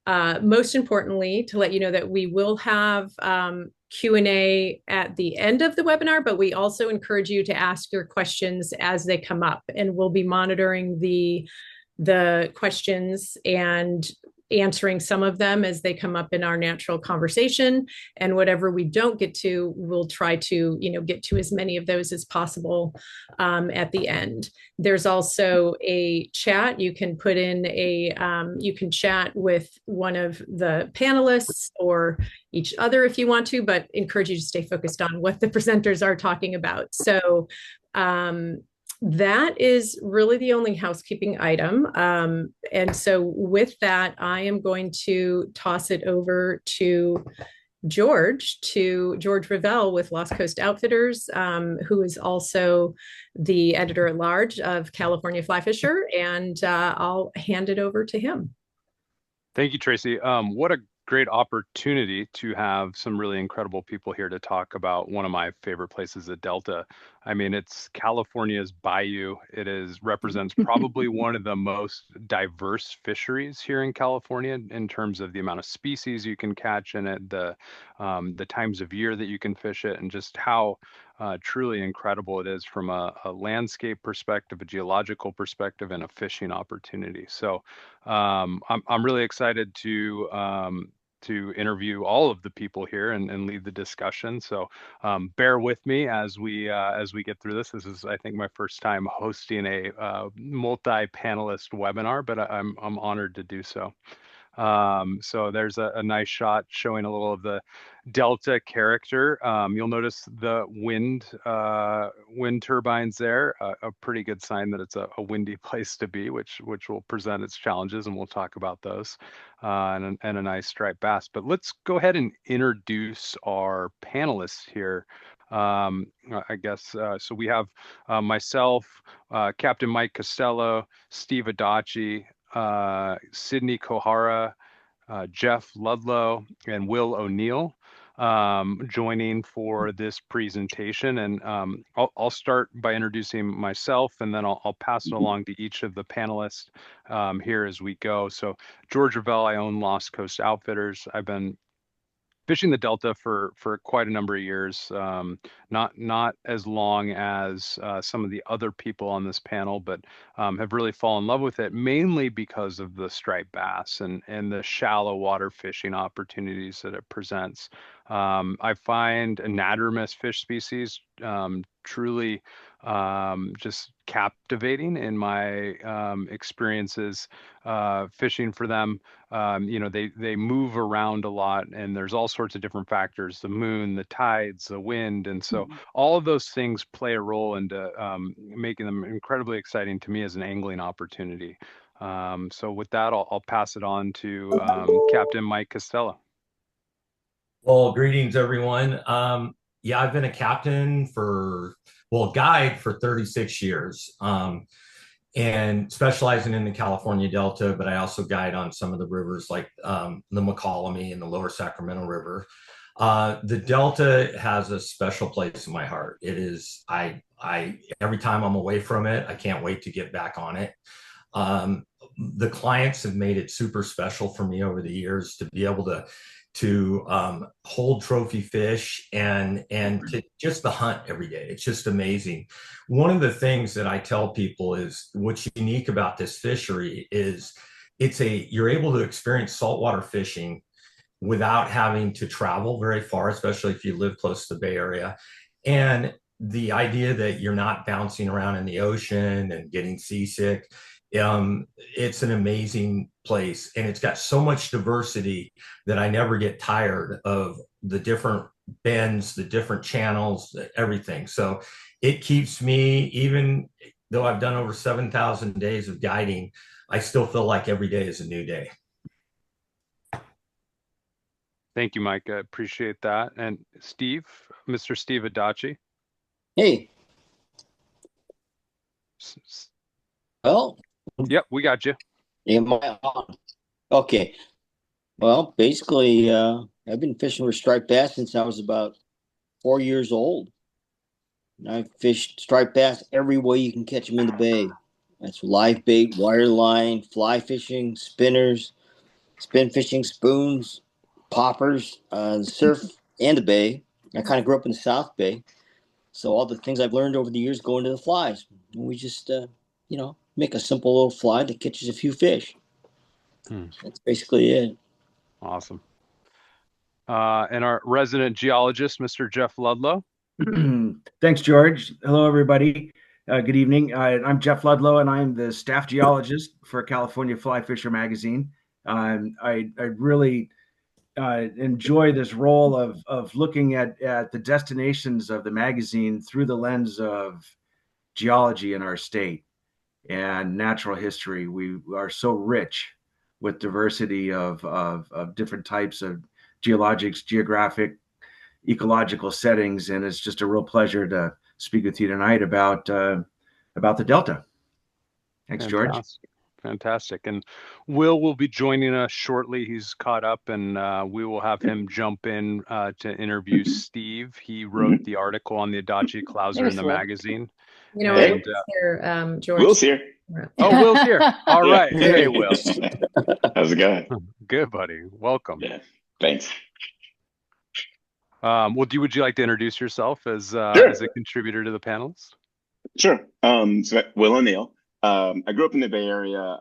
Most importantly, to let you know that we will have Q&A at the end of the webinar, but we also encourage you to ask your questions as they come up, and we'll be monitoring the questions and answering some of them as they come up in our natural conversation. And whatever we don't get to, we'll try to, get to as many of those as possible at the end. There's also a chat. You can put in you can chat with one of the panelists or each other if you want to, but encourage you to stay focused on what the presenters are talking about. So that is really the only housekeeping item. And so with that, I am going to toss it over to George Revel with Lost Coast Outfitters, who is also the editor at large of California Fly Fisher. And I'll hand it over to him. Thank you, Tracy. What a great opportunity to have some really incredible people here to talk about one of my favorite places, the Delta. I mean, it's California's bayou. Represents probably one of the most diverse fisheries here in California in terms of the amount of species you can catch in it, the times of year that you can fish it, and just how truly incredible it is from a landscape perspective, a geological perspective, and a fishing opportunity. So I'm really excited to interview all of the people here and lead the discussion. So bear with me as we get through this. This is, I think, my first time hosting a multi-panelist webinar, but I'm honored to do so. So there's a nice shot showing a little of the Delta character. You'll notice the wind turbines there, a pretty good sign that it's a windy place to be, which will present its challenges, and we'll talk about those, and a nice striped bass. But let's go ahead and introduce our panelists here. I guess so. We have myself, Captain Mike Costello, Steve Adachi, Sydnie Kohara, Jeff Ludlow, and Will O'Neill joining for this presentation. And I'll start by introducing myself, and then I'll pass it along to each of the panelists here as we go. So George Revel, I own Lost Coast Outfitters. I've been fishing the Delta for quite a number of years, not as long as some of the other people on this panel, but have really fallen in love with it, mainly because of the striped bass and the shallow water fishing opportunities that it presents. I find anadromous fish species truly just captivating in my experiences fishing for them. They move around a lot, and there's all sorts of different factors: the moon, the tides, the wind, and so all of those things play a role into making them incredibly exciting to me as an angling opportunity. So with that, I'll pass it on to Captain Mike Costello. Well, greetings, everyone. Yeah, I've been a guide for 36 years, and specializing in the California Delta, but I also guide on some of the rivers like the McCollum and the Lower Sacramento River. The Delta has a special place in my heart. It is, every time I'm away from it, I can't wait to get back on it. The clients have made it super special for me over the years to be able to hold trophy fish and to just the hunt every day. It's just amazing. One of the things that I tell people is what's unique about this fishery is you're able to experience saltwater fishing without having to travel very far, especially if you live close to the Bay Area. And the idea that you're not bouncing around in the ocean and getting seasick. It's an amazing place, and it's got so much diversity that I never get tired of the different bends, the different channels, everything. So it keeps me, even though I've done over 7,000 days of guiding, I still feel like every day is a new day. Thank you, Mike. I appreciate that. And Steve, Mr. Steve Adachi. Hey. Well. Yep, we got you. Am I on? Okay. Well, basically, I've been fishing with striped bass since I was about 4 years old. And I've fished striped bass every way you can catch them in the bay. That's live bait, wire line, fly fishing, spinners, spin fishing, spoons, poppers, surf, and the bay. I kind of grew up in the South Bay. So all the things I've learned over the years go into the flies. We just, make a simple little fly that catches a few fish. That's basically it. Awesome. And our resident geologist, Mr. Jeff Ludlow. Thanks, George. Hello, everybody. Good evening. I'm Jeff Ludlow, and I'm the staff geologist for California Fly Fisher magazine. I really enjoy this role of looking at the destinations of the magazine through the lens of geology in our state and natural history. We are so rich with diversity of different types of geologics, geographic, ecological settings, and it's just a real pleasure to speak with you tonight about the Delta. Thanks, George. Fantastic. And will be joining us shortly. He's caught up, and we will have him jump in to interview Steve. He wrote the article on the Adachi Clouser in the magazine. Will's here, George. Will's here. Oh, Will's here. All right. Hey, Will. How's it going? Good, buddy. Welcome. Yeah. Thanks. Would you like to introduce yourself as Sure. as a contributor to the panelists? Sure. So Will O'Neill. I grew up in the Bay Area,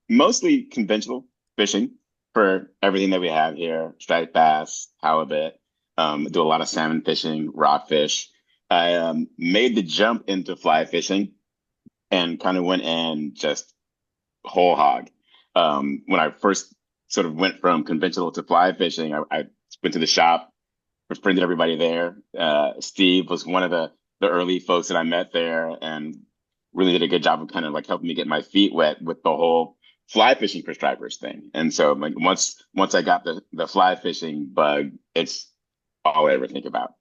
mostly conventional fishing for everything that we have here: striped bass, halibut. Do a lot of salmon fishing, rockfish. I made the jump into fly fishing and kind of went in just whole hog. When I first sort of went from conventional to fly fishing, I went to the shop, befriended everybody there. Steve was one of the early folks that I met there, and really did a good job of kind of like helping me get my feet wet with the whole fly fishing for stripers thing. And so like once I got the fly fishing bug, it's all I ever think about.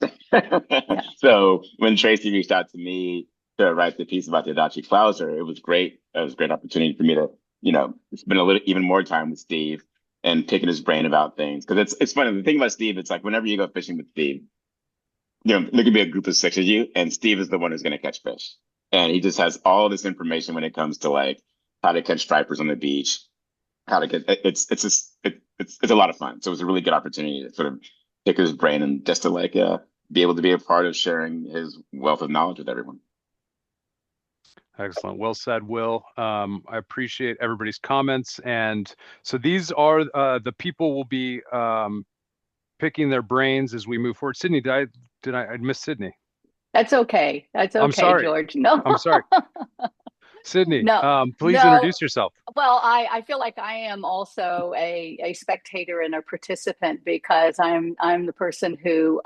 So when Tracy reached out to me to write the piece about the Adachi Clouser, it was great. It was a great opportunity for me to, spend a little even more time with Steve and picking his brain about things. Because it's funny. The thing about Steve, it's like whenever you go fishing with Steve, there could be a group of 6 of you, and Steve is the one who's going to catch fish. And he just has all this information when it comes to like how to catch stripers on the beach, how to get it's a lot of fun. So it was a really good opportunity to sort of pick his brain and just to like be able to be a part of sharing his wealth of knowledge with everyone. Excellent. Well said, Will. I appreciate everybody's comments. And so these are the people will be picking their brains as we move forward. Sydnie, did I miss Sydnie? That's okay. That's okay, I'm sorry. George. No. I'm sorry. Sydnie, please No. introduce yourself. Well, I feel like I am also a spectator and a participant because I'm the person who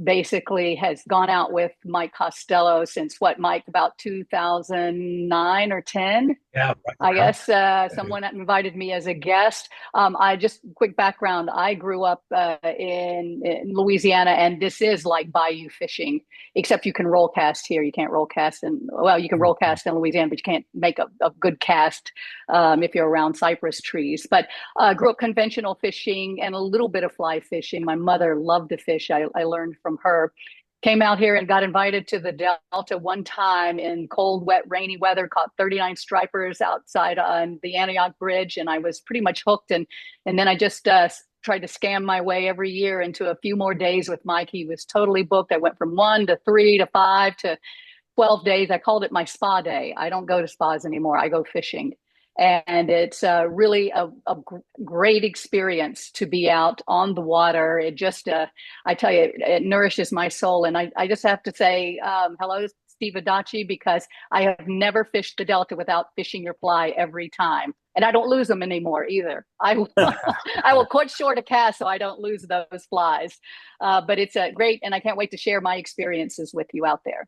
basically has gone out with Mike Costello since Mike, about 2009 or 10? Yeah. I guess someone invited me as a guest. I just quick background. I grew up in Louisiana, and this is like bayou fishing, except you can roll cast here. You can't roll cast you can roll cast in Louisiana, but you can't make a good cast if you're around cypress trees. But grew up conventional fishing and a little bit of fly fishing. My mother loved to fish. I learned from her. Came out here and got invited to the Delta one time in cold, wet, rainy weather, caught 39 stripers outside on the Antioch Bridge, and I was pretty much hooked. And then I just tried to scam my way every year into a few more days with Mike. He was totally booked. I went from 1 to 3 to 5 to 12 days. I called it my spa day. I don't go to spas anymore. I go fishing. And it's really a great experience to be out on the water. It just, I tell you, it nourishes my soul. And I just have to say hello, Steve Adachi, because I have never fished the Delta without fishing your fly every time. And I don't lose them anymore either. I will cut short a cast so I don't lose those flies. But it's great, and I can't wait to share my experiences with you out there.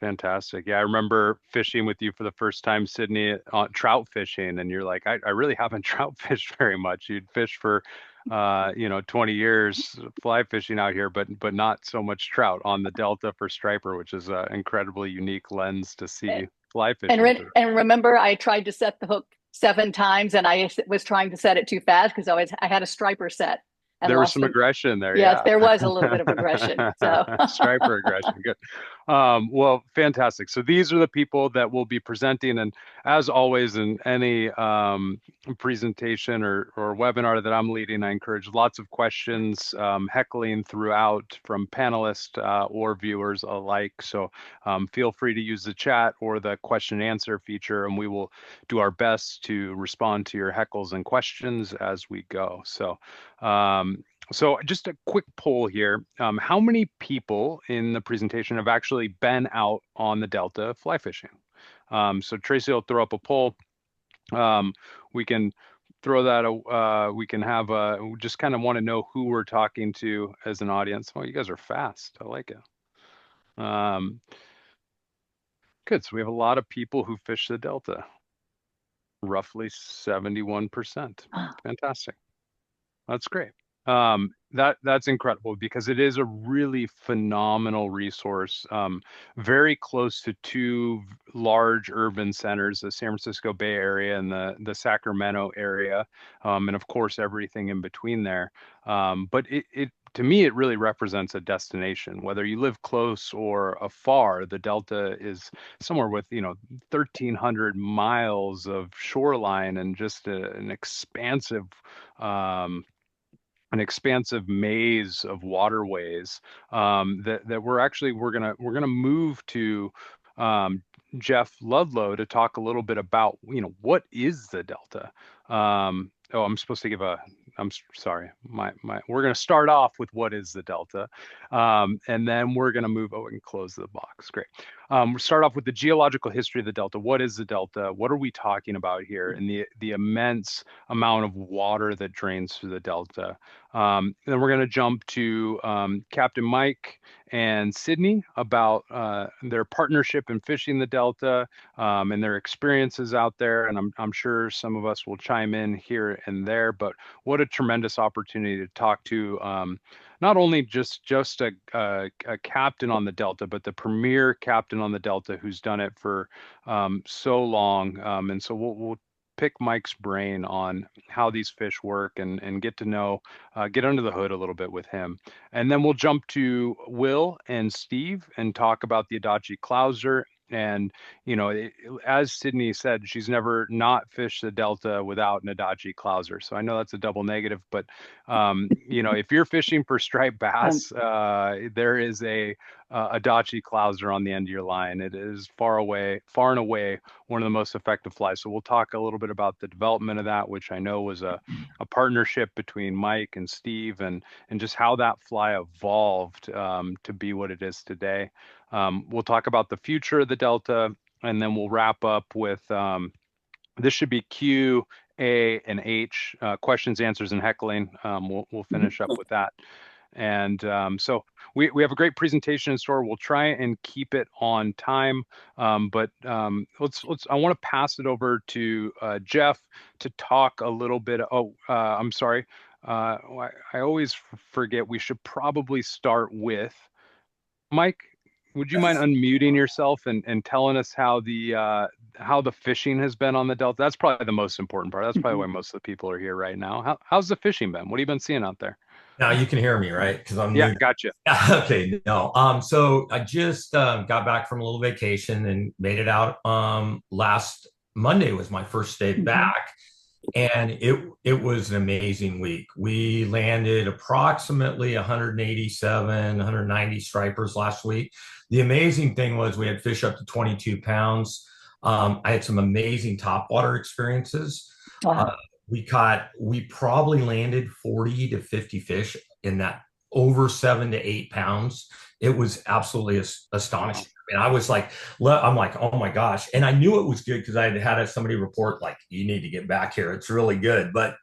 Fantastic. Yeah, I remember fishing with you for the first time, Sydnie, on trout fishing, and you're like, I really haven't trout fished very much. You'd fish for 20 years fly fishing out here, but not so much trout on the Delta for striper, which is an incredibly unique lens to see fly fishing. And remember, I tried to set the hook 7 times, and I was trying to set it too fast because I had a striper set. and There was lost some them. aggression there. Yes, Yeah. there was a little bit of aggression. So Striper aggression. Good. Well, fantastic. So these are the people that will be presenting. And as always, in any presentation or webinar that I'm leading, I encourage lots of questions, heckling throughout from panelists or viewers alike. So feel free to use the chat or the question and answer feature, and we will do our best to respond to your heckles and questions as we go. So just a quick poll here. How many people in the presentation have actually been out on the Delta fly fishing? So Tracy will throw up a poll. We can throw that, we can have, we just kind of want to know who we're talking to as an audience. Oh, you guys are fast. I like it. Good. So we have a lot of people who fish the Delta. Roughly 71%. Fantastic. That's great. That's incredible because it is a really phenomenal resource. Very close to two large urban centers, the San Francisco Bay Area and the Sacramento area, and of course everything in between there. But it to me, it really represents a destination. Whether you live close or afar, the Delta is somewhere with 1,300 miles of shoreline and just an expansive maze of waterways that we're gonna move to Jeff Ludlow to talk a little bit about what is the Delta. Oh, I'm supposed to give a. I'm sorry. We're going to start off with what is the Delta, and then we're going to move. Oh, and close the box. Great. We'll start off with the geological history of the Delta. What is the Delta? What are we talking about here? And the immense amount of water that drains through the Delta. Then we're going to jump to Captain Mike and Sydnie about their partnership in fishing the Delta and their experiences out there. And I'm sure some of us will chime in here and there, but what a tremendous opportunity to talk to not only just a captain on the Delta, but the premier captain on the Delta who's done it for so long. And so we'll pick Mike's brain on how these fish work and get to know, get under the hood a little bit with him. And then we'll jump to Will and Steve and talk about the Adachi Clouser. And, as Sydnie said, she's never not fished the Delta without an Adachi Clouser. So I know that's a double negative, but, if you're fishing for striped bass, there is a Adachi Clouser on the end of your line. It is far and away, one of the most effective flies. So we'll talk a little bit about the development of that, which I know was a partnership between Mike and Steve and just how that fly evolved to be what it is today. We'll talk about the future of the Delta, and then we'll wrap up with this should be Q, A, and H, questions, answers, and heckling. We'll finish up with that. And so we have a great presentation in store. We'll try and keep it on time, but let's. I want to pass it over to Jeff to talk a little bit. Oh, I'm sorry. I always forget. We should probably start with Mike. Would you mind unmuting yourself and telling us how the fishing has been on the Delta? That's probably the most important part. That's probably why most of the people are here right now. How's the fishing been? What have you been seeing out there? Now you can hear me, right? Because I'm Yeah, muted. gotcha. Okay, no. So I just got back from a little vacation and made it out. Last Monday was my first day back, and it was an amazing week. We landed approximately 187, 190 stripers last week. The amazing thing was we had fish up to 22 pounds. I had some amazing topwater experiences. Wow. We probably landed 40 to 50 fish in that over 7 to 8 pounds. It was absolutely astonishing. And I was like, I'm like, oh my gosh. And I knew it was good because I had somebody report like, you need to get back here. It's really good. But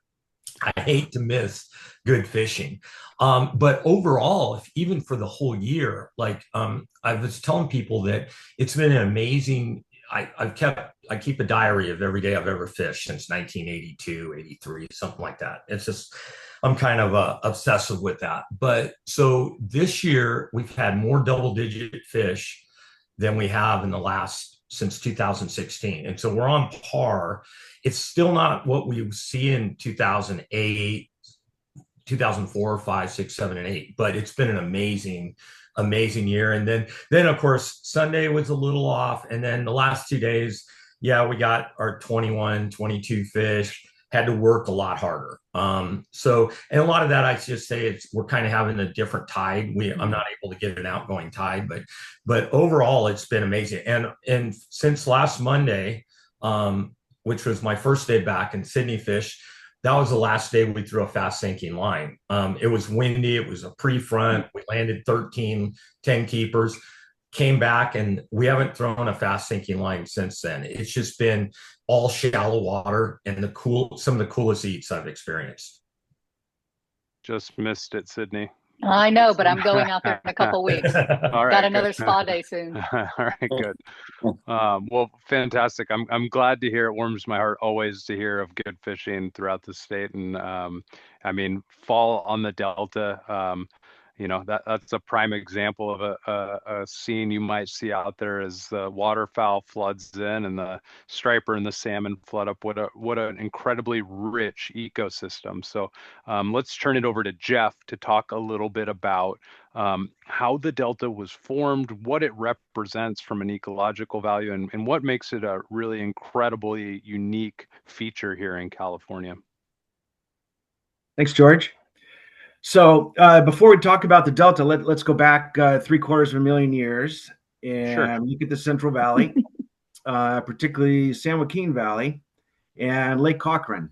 I hate to miss good fishing. But overall, even for the whole year, like I was telling people that it's been an amazing. I keep a diary of every day I've ever fished since 1982, 83, something like that. It's just, I'm kind of obsessive with that. But so this year we've had more double-digit fish than we have since 2016. And so we're on par. It's still not what we see in 2008, 2004, 5, 6, 7, and 8. But it's been an amazing year. And then of course Sunday was a little off, and then the last 2 days, yeah, we got our 21, 22 fish. Had to work a lot harder. So, and a lot of that, I just say we're kind of having a different tide. I'm not able to get an outgoing tide, but overall, it's been amazing. And since last Monday, which was my first day back in Sydnie fish, that was the last day we threw a fast sinking line. It was windy. It was a pre-front. We landed 13 10 keepers, came back, and we haven't thrown a fast sinking line since then. It's just been all shallow water and some of the coolest eats I've experienced. Just missed it, Sydnie. I know, but I'm going out there in a couple weeks. All right, got another spa day soon. All right, good. Well, fantastic. I'm glad to hear. It warms my heart always to hear of good fishing throughout the state. And I mean, fall on the Delta. That's a prime example of a scene you might see out there as the waterfowl floods in and the striper and the salmon flood up. What an incredibly rich ecosystem. So let's turn it over to Jeff to talk a little bit about how the Delta was formed, what it represents from an ecological value, and what makes it a really incredibly unique feature here in California. Thanks, George. So before we talk about the Delta, let's go back 750,000 years and look at the Central Valley, particularly San Joaquin Valley and Lake Cochrane,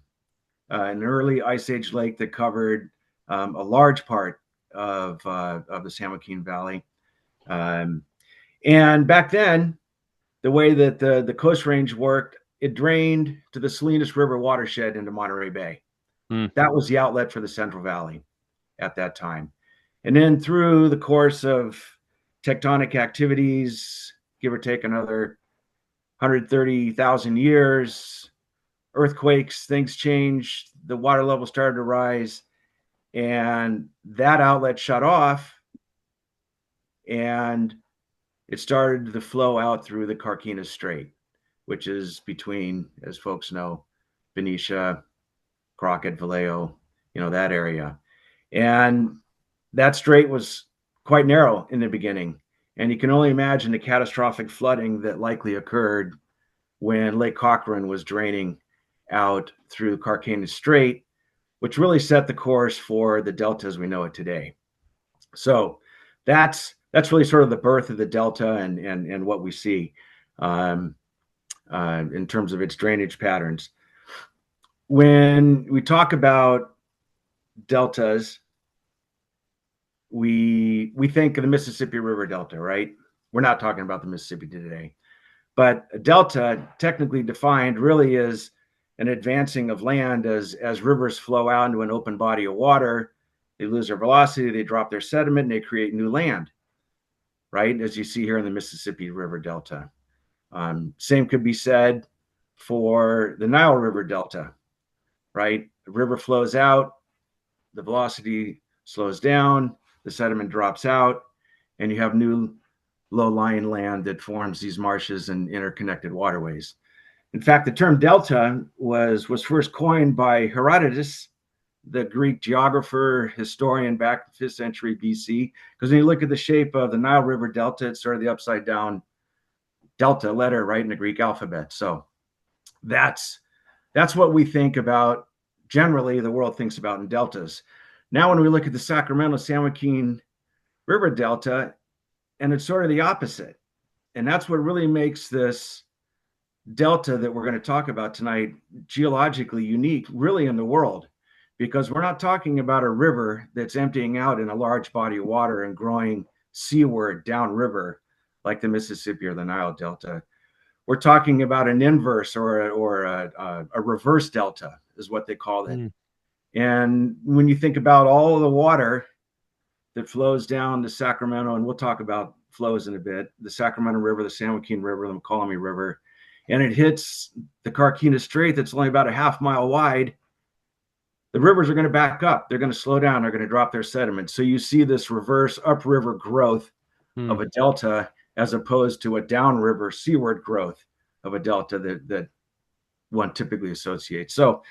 an early Ice Age lake that covered a large part of the San Joaquin Valley. And back then, the way that the Coast Range worked, it drained to the Salinas River watershed into Monterey Bay. That was the outlet for the Central Valley at that time. And then through the course of tectonic activities, give or take another 130,000 years, earthquakes, things changed, the water level started to rise, and that outlet shut off, and it started to flow out through the Carquinez Strait, which is between, as folks know, Benicia, Crockett, Vallejo, that area. And that strait was quite narrow in the beginning. And you can only imagine the catastrophic flooding that likely occurred when Lake Cochrane was draining out through Carquinez Strait, which really set the course for the Delta as we know it today. So that's really sort of the birth of the Delta and what we see in terms of its drainage patterns. When we talk about deltas, we think of the Mississippi River Delta, right? We're not talking about the Mississippi today. But a delta, technically defined, really is an advancing of land as rivers flow out into an open body of water. They lose their velocity, they drop their sediment, and they create new land, right? As you see here in the Mississippi River Delta. Same could be said for the Nile River Delta, right? The river flows out, the velocity slows down, the sediment drops out, and you have new low-lying land that forms these marshes and interconnected waterways. In fact, the term delta was first coined by Herodotus, the Greek geographer, historian back 5th century BC, because when you look at the shape of the Nile River Delta, it's sort of the upside down delta letter right in the Greek alphabet. So that's what we think about. Generally, the world thinks about in deltas. Now, when we look at the Sacramento-San Joaquin River Delta, and it's sort of the opposite. And that's what really makes this delta that we're going to talk about tonight geologically unique, really, in the world, because we're not talking about a river that's emptying out in a large body of water and growing seaward downriver like the Mississippi or the Nile Delta. We're talking about an inverse or a reverse delta is what they call it. And when you think about all of the water that flows down the Sacramento, and we'll talk about flows in a bit, the Sacramento River, the San Joaquin River, the McCallum River, and it hits the Carquinez Strait that's only about a half mile wide, the rivers are going to back up. They're going to slow down. They're going to drop their sediment. So you see this reverse upriver growth of a delta as opposed to a downriver seaward growth of a delta that one typically associates. So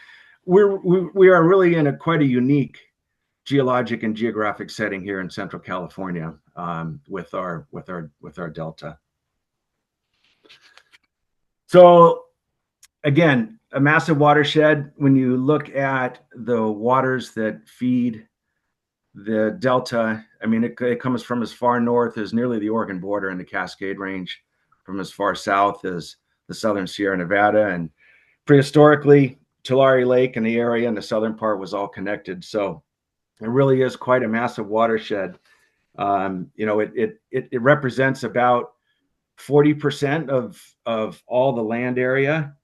we are really in quite a unique geologic and geographic setting here in Central California with our delta. So again, a massive watershed. When you look at the waters that feed the delta, I mean, it comes from as far north as nearly the Oregon border and the Cascade Range, from as far south as the southern Sierra Nevada. And prehistorically, Tulare Lake and the area in the southern part was all connected. So it really is quite a massive watershed. It represents about 40% of all the land area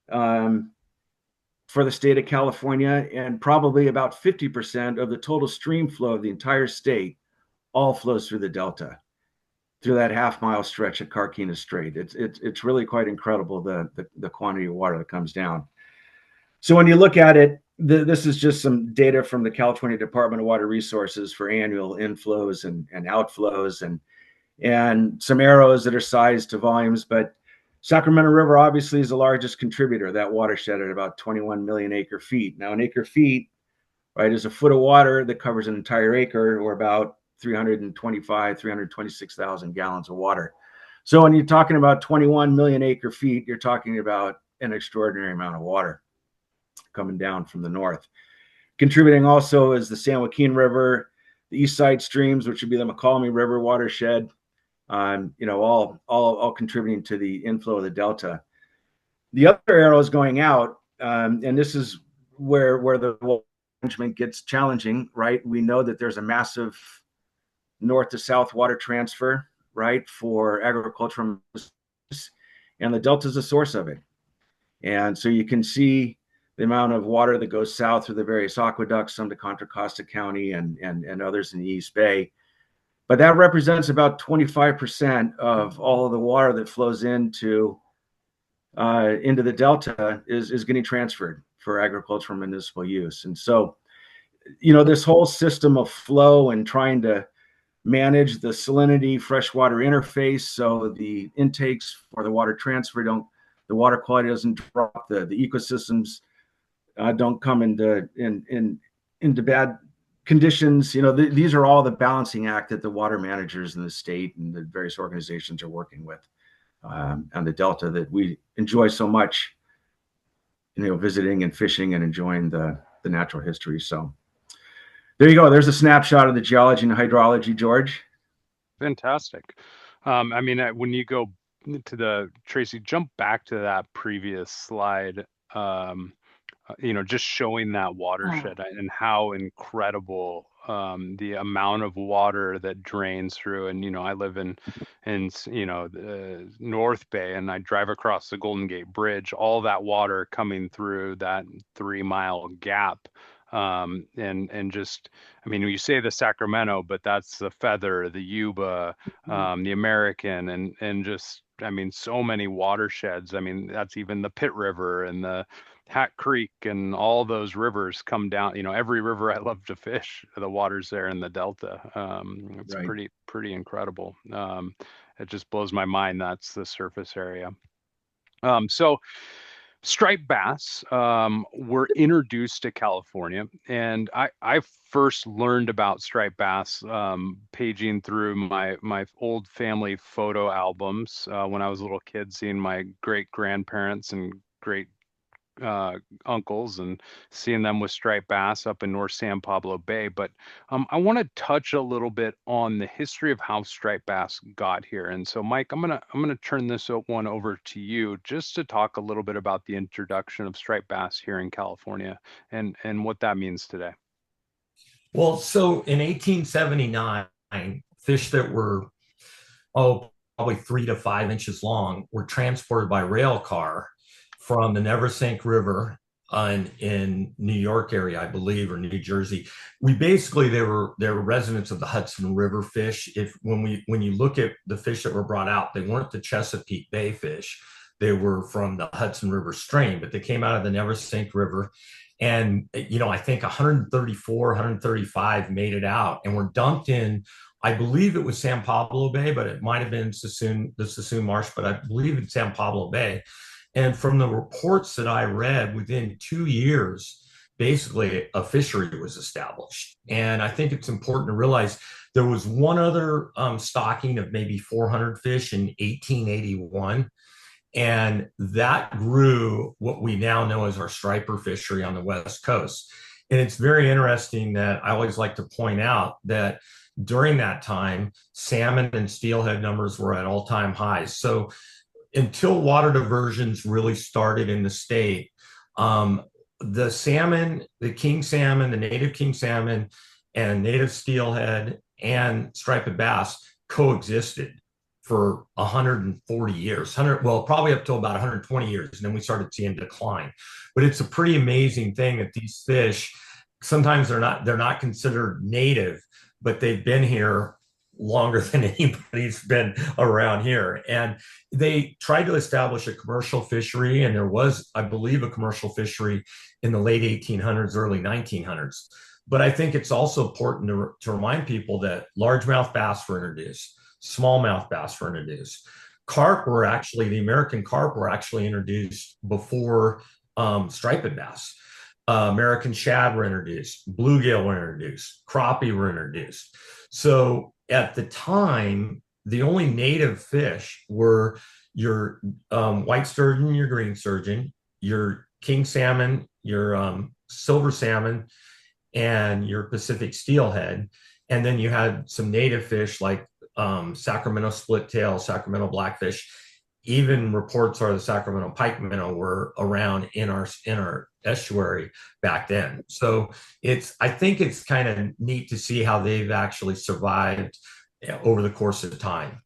for the state of California, and probably about 50% of the total stream flow of the entire state all flows through the delta, through that half-mile stretch at Carquinez Strait. It's really quite incredible, the quantity of water that comes down. So when you look at it, this is just some data from the California Department of Water Resources for annual inflows and outflows, and some arrows that are sized to volumes. But Sacramento River obviously is the largest contributor, that watershed, at about 21 million acre feet. Now, an acre feet, right, is a foot of water that covers an entire acre, or about 326,000 gallons of water. So when you're talking about 21 million acre feet, you're talking about an extraordinary amount of water coming down from the north. Contributing also is the San Joaquin River, the east side streams, which would be the McCallamy River watershed, all contributing to the inflow of the delta. The other arrow is going out, and this is where the management gets challenging, right? We know that there's a massive north to south water transfer, right, for agricultural, and the delta is the source of it. And so you can see the amount of water that goes south through the various aqueducts, some to Contra Costa County and others in the East Bay. But that represents about 25% of all of the water that flows into the delta is getting transferred for agricultural municipal use. And so, this whole system of flow and trying to manage the salinity freshwater interface, so the intakes for the water transfer the water quality doesn't drop, the ecosystems don't come into bad conditions. These are all the balancing act that the water managers in the state and the various organizations are working with on the delta that we enjoy so much, visiting and fishing and enjoying the natural history. So there you go. There's a snapshot of the geology and hydrology, George. Fantastic. When you go to Tracy, jump back to that previous slide, just showing that watershed and how incredible the amount of water that drains through. And I live in the North Bay, and I drive across the Golden Gate Bridge, all that water coming through that 3-mile gap. You say the Sacramento, but that's the Feather, the Yuba, the American, and just, so many watersheds. That's even the Pitt River and the Hat Creek, and all those rivers come down. Every river I love to fish, the water's there in the delta. It's right. pretty incredible. It just blows my mind. That's the surface area. So striped bass were introduced to California, and I first learned about striped bass paging through my old family photo albums when I was a little kid, seeing my great grandparents and great uncles and seeing them with striped bass up in North San Pablo Bay. But I want to touch a little bit on the history of how striped bass got here. And so, Mike, I'm gonna turn this one over to you just to talk a little bit about the introduction of striped bass here in California and what that means today. Well, so in 1879, fish that were probably 3 to 5 inches long were transported by rail car from the Neversink River in New York area, I believe, or New Jersey. They were residents of the Hudson River fish. When you look at the fish that were brought out, they weren't the Chesapeake Bay fish. They were from the Hudson River strain, but they came out of the Neversink River. And, I think 134, 135 made it out and were dumped in, I believe it was San Pablo Bay, but it might have been the Sassoon Marsh, but I believe it's San Pablo Bay. And from the reports that I read, within 2 years, basically a fishery was established. And I think it's important to realize there was one other stocking of maybe 400 fish in 1881. And that grew what we now know as our striper fishery on the West Coast. And it's very interesting that I always like to point out that during that time, salmon and steelhead numbers were at all-time highs. So until water diversions really started in the state, the salmon, the king salmon, the native king salmon, and native steelhead and striped bass coexisted for 140 years, well, probably up to about 120 years, and then we started seeing decline. But it's a pretty amazing thing that these fish, sometimes they're not considered native, but they've been here longer than anybody's been around here. And they tried to establish a commercial fishery, and there was, I believe, a commercial fishery in the late 1800s, early 1900s. But I think it's also important to remind people that largemouth bass were introduced, smallmouth bass were introduced. The American carp were actually introduced before striped bass. American shad were introduced, bluegill were introduced, crappie were introduced. So at the time, the only native fish were your white sturgeon, your green sturgeon, your king salmon, your silver salmon, and your Pacific steelhead. And then you had some native fish like Sacramento split tail, Sacramento blackfish. Even reports are the Sacramento pike minnow were around in our estuary back then. So I think it's kind of neat to see how they've actually survived over the course of time.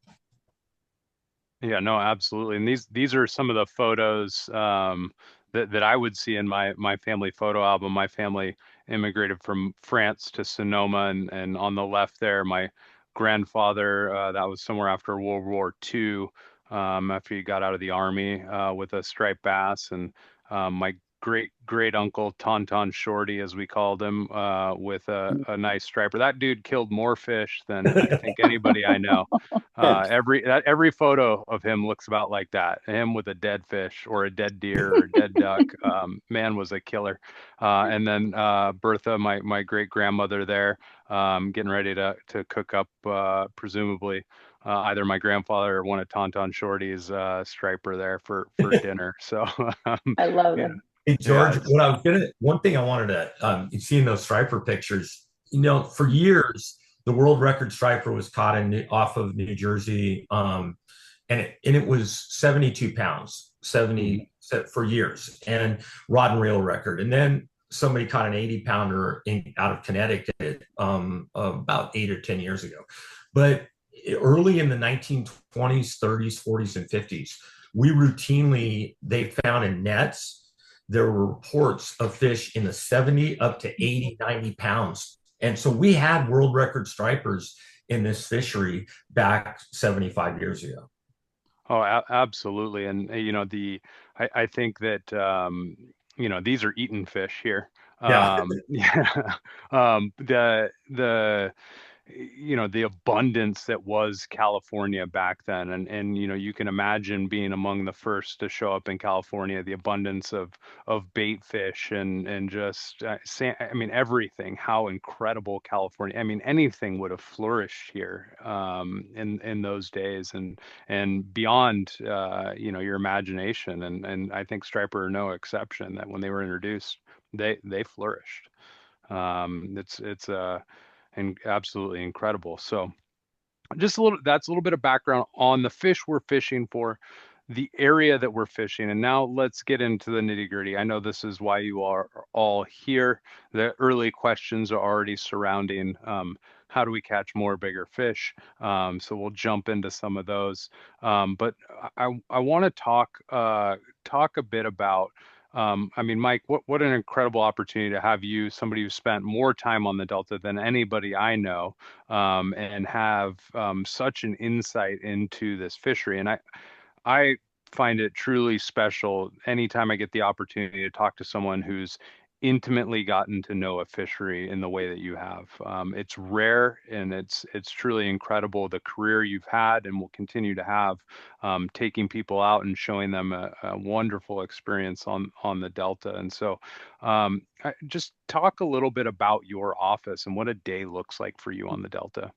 Yeah, no, absolutely. And these are some of the photos that I would see in my family photo album. My family immigrated from France to Sonoma, and on the left there, my grandfather, that was somewhere after World War II, after he got out of the army, with a striped bass, and my great uncle Tauntaun Shorty, as we called him, with a nice striper. That dude killed more fish than I think anybody I know. Every photo of him looks about like that. Him with a dead fish or a dead deer or a dead duck. Man was a killer. And then Bertha, my great grandmother there, getting ready to cook up, presumably either my grandfather or one of Tauntaun Shorty's striper there for dinner. So I love yeah. them. Hey, George, Yeah, one thing I wanted to, you see in those striper pictures, for years, the world record striper was caught off of New Jersey, and it was 72 pounds, 70 for years, and rod and reel record. And then somebody caught an 80 pounder out of Connecticut about 8 or 10 years ago. But early in the 1920s, 30s, 40s, and 50s, they found in nets, there were reports of fish in the 70 up to 80, 90 pounds. And so we had world record stripers in this fishery back 75 years ago. Oh, absolutely. And I think that these are eaten fish here. Yeah. Yeah. The abundance that was California back then, and you can imagine being among the first to show up in California, the abundance of bait fish and just I mean everything, how incredible California, I mean anything would have flourished here in those days, and beyond your imagination, and I think striper are no exception, that when they were introduced, they flourished. It's and absolutely incredible. So that's a little bit of background on the fish we're fishing for, the area that we're fishing. And now let's get into the nitty gritty. I know this is why you are all here. The early questions are already surrounding how do we catch more bigger fish? So we'll jump into some of those. But I want to talk a bit about I mean, Mike, what an incredible opportunity to have you, somebody who spent more time on the Delta than anybody I know, and have such an insight into this fishery. And I find it truly special anytime I get the opportunity to talk to someone who's intimately gotten to know a fishery in the way that you have. It's rare, and it's truly incredible the career you've had and will continue to have, taking people out and showing them a wonderful experience on the Delta. And so just talk a little bit about your office and what a day looks like for you on the Delta.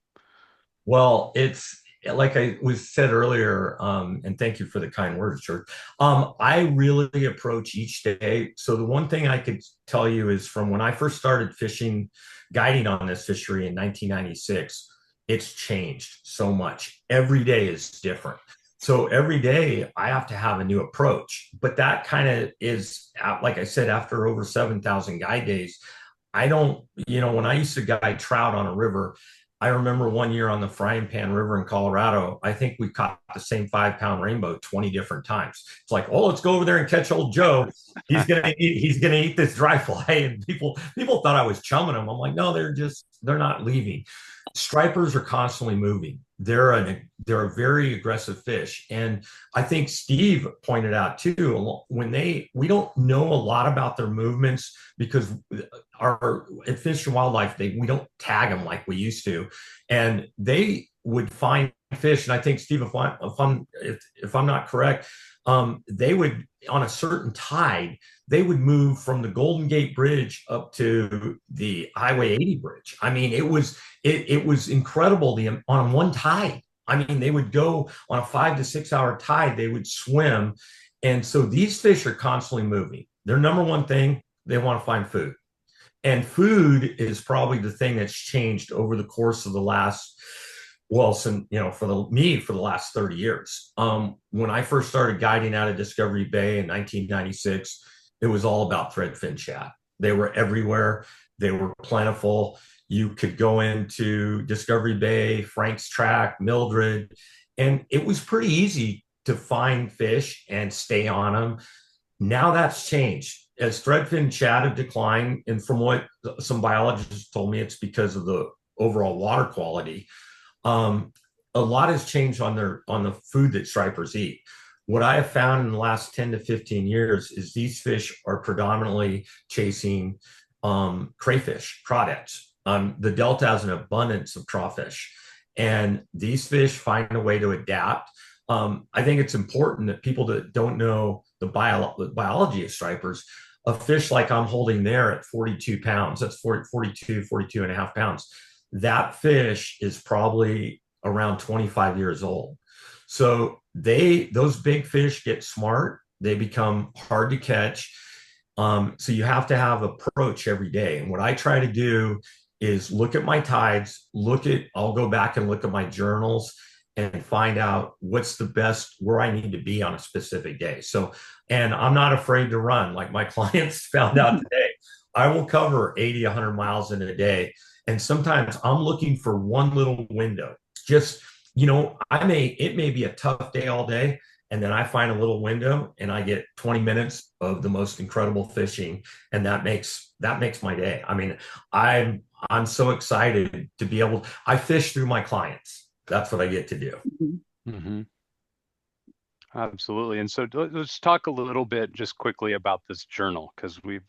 Well, it's like I was said earlier, and thank you for the kind words, George. I really approach each day. So the one thing I could tell you is from when I first started fishing, guiding on this fishery in 1996, it's changed so much. Every day is different. So every day I have to have a new approach. But that kind of is, like I said, after over 7,000 guide days, I don't, when I used to guide trout on a river, I remember one year on the Frying Pan River in Colorado, I think we caught the same 5-pound rainbow 20 different times. It's like, oh, let's go over there and catch old Joe. He's gonna eat this dry fly. And people thought I was chumming them. I'm like, no, they're not leaving. Stripers are constantly moving. They're a very aggressive fish. And I think Steve pointed out too, we don't know a lot about their movements because at Fish and Wildlife, we don't tag them like we used to. And they would find fish. And I think Steve, if I'm not correct, they would, on a certain tide, they would move from the Golden Gate Bridge up to the Highway 80 bridge. I mean, it was incredible on one tide. I mean, they would go on a 5 to 6 hour tide, they would swim. And so these fish are constantly moving. Their number one thing, they want to find food. And food is probably the thing that's changed over the course of the last, for the last 30 years. When I first started guiding out of Discovery Bay in 1996, it was all about threadfin shad. They were everywhere. They were plentiful. You could go into Discovery Bay, Frank's Track, Mildred, and it was pretty easy to find fish and stay on them. Now that's changed. As threadfin shad have declined, and from what some biologists told me, it's because of the overall water quality. A lot has changed on the food that stripers eat. What I have found in the last 10 to 15 years is these fish are predominantly chasing crayfish, crawdads. The Delta has an abundance of crawfish, and these fish find a way to adapt. I think it's important that people that don't know the biology of stripers, a fish like I'm holding there at 42 pounds, that's 42 and a half pounds. That fish is probably around 25 years old. So those big fish get smart. They become hard to catch. So you have to have approach every day. And what I try to do is look at my tides, I'll go back and look at my journals and find out what's the best, where I need to be on a specific day. So, and I'm not afraid to run like my clients found out today. I will cover 80, 100 miles in a day. And sometimes I'm looking for one little window. Just, it may be a tough day all day, and then I find a little window and I get 20 minutes of the most incredible fishing. And that makes my day. I mean, I'm so excited to be I fish through my clients. That's what I get to do. Mm-hmm. Absolutely. And so let's talk a little bit just quickly about this journal, because we've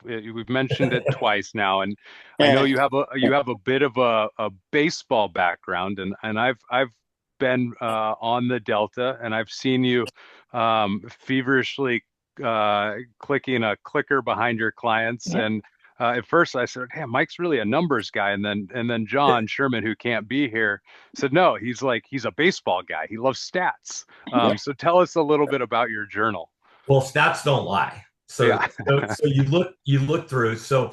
mentioned it twice now, and I know you have a bit of a baseball background, and I've been on the Delta, and I've seen you feverishly clicking a clicker behind your clients. And at first I said, "Hey, Mike's really a numbers guy," and then John Sherman, who can't be here, said, "No, he's a baseball guy. He loves stats." So tell us a little bit about your journal. Well, stats don't lie. So, yeah. so you look through. So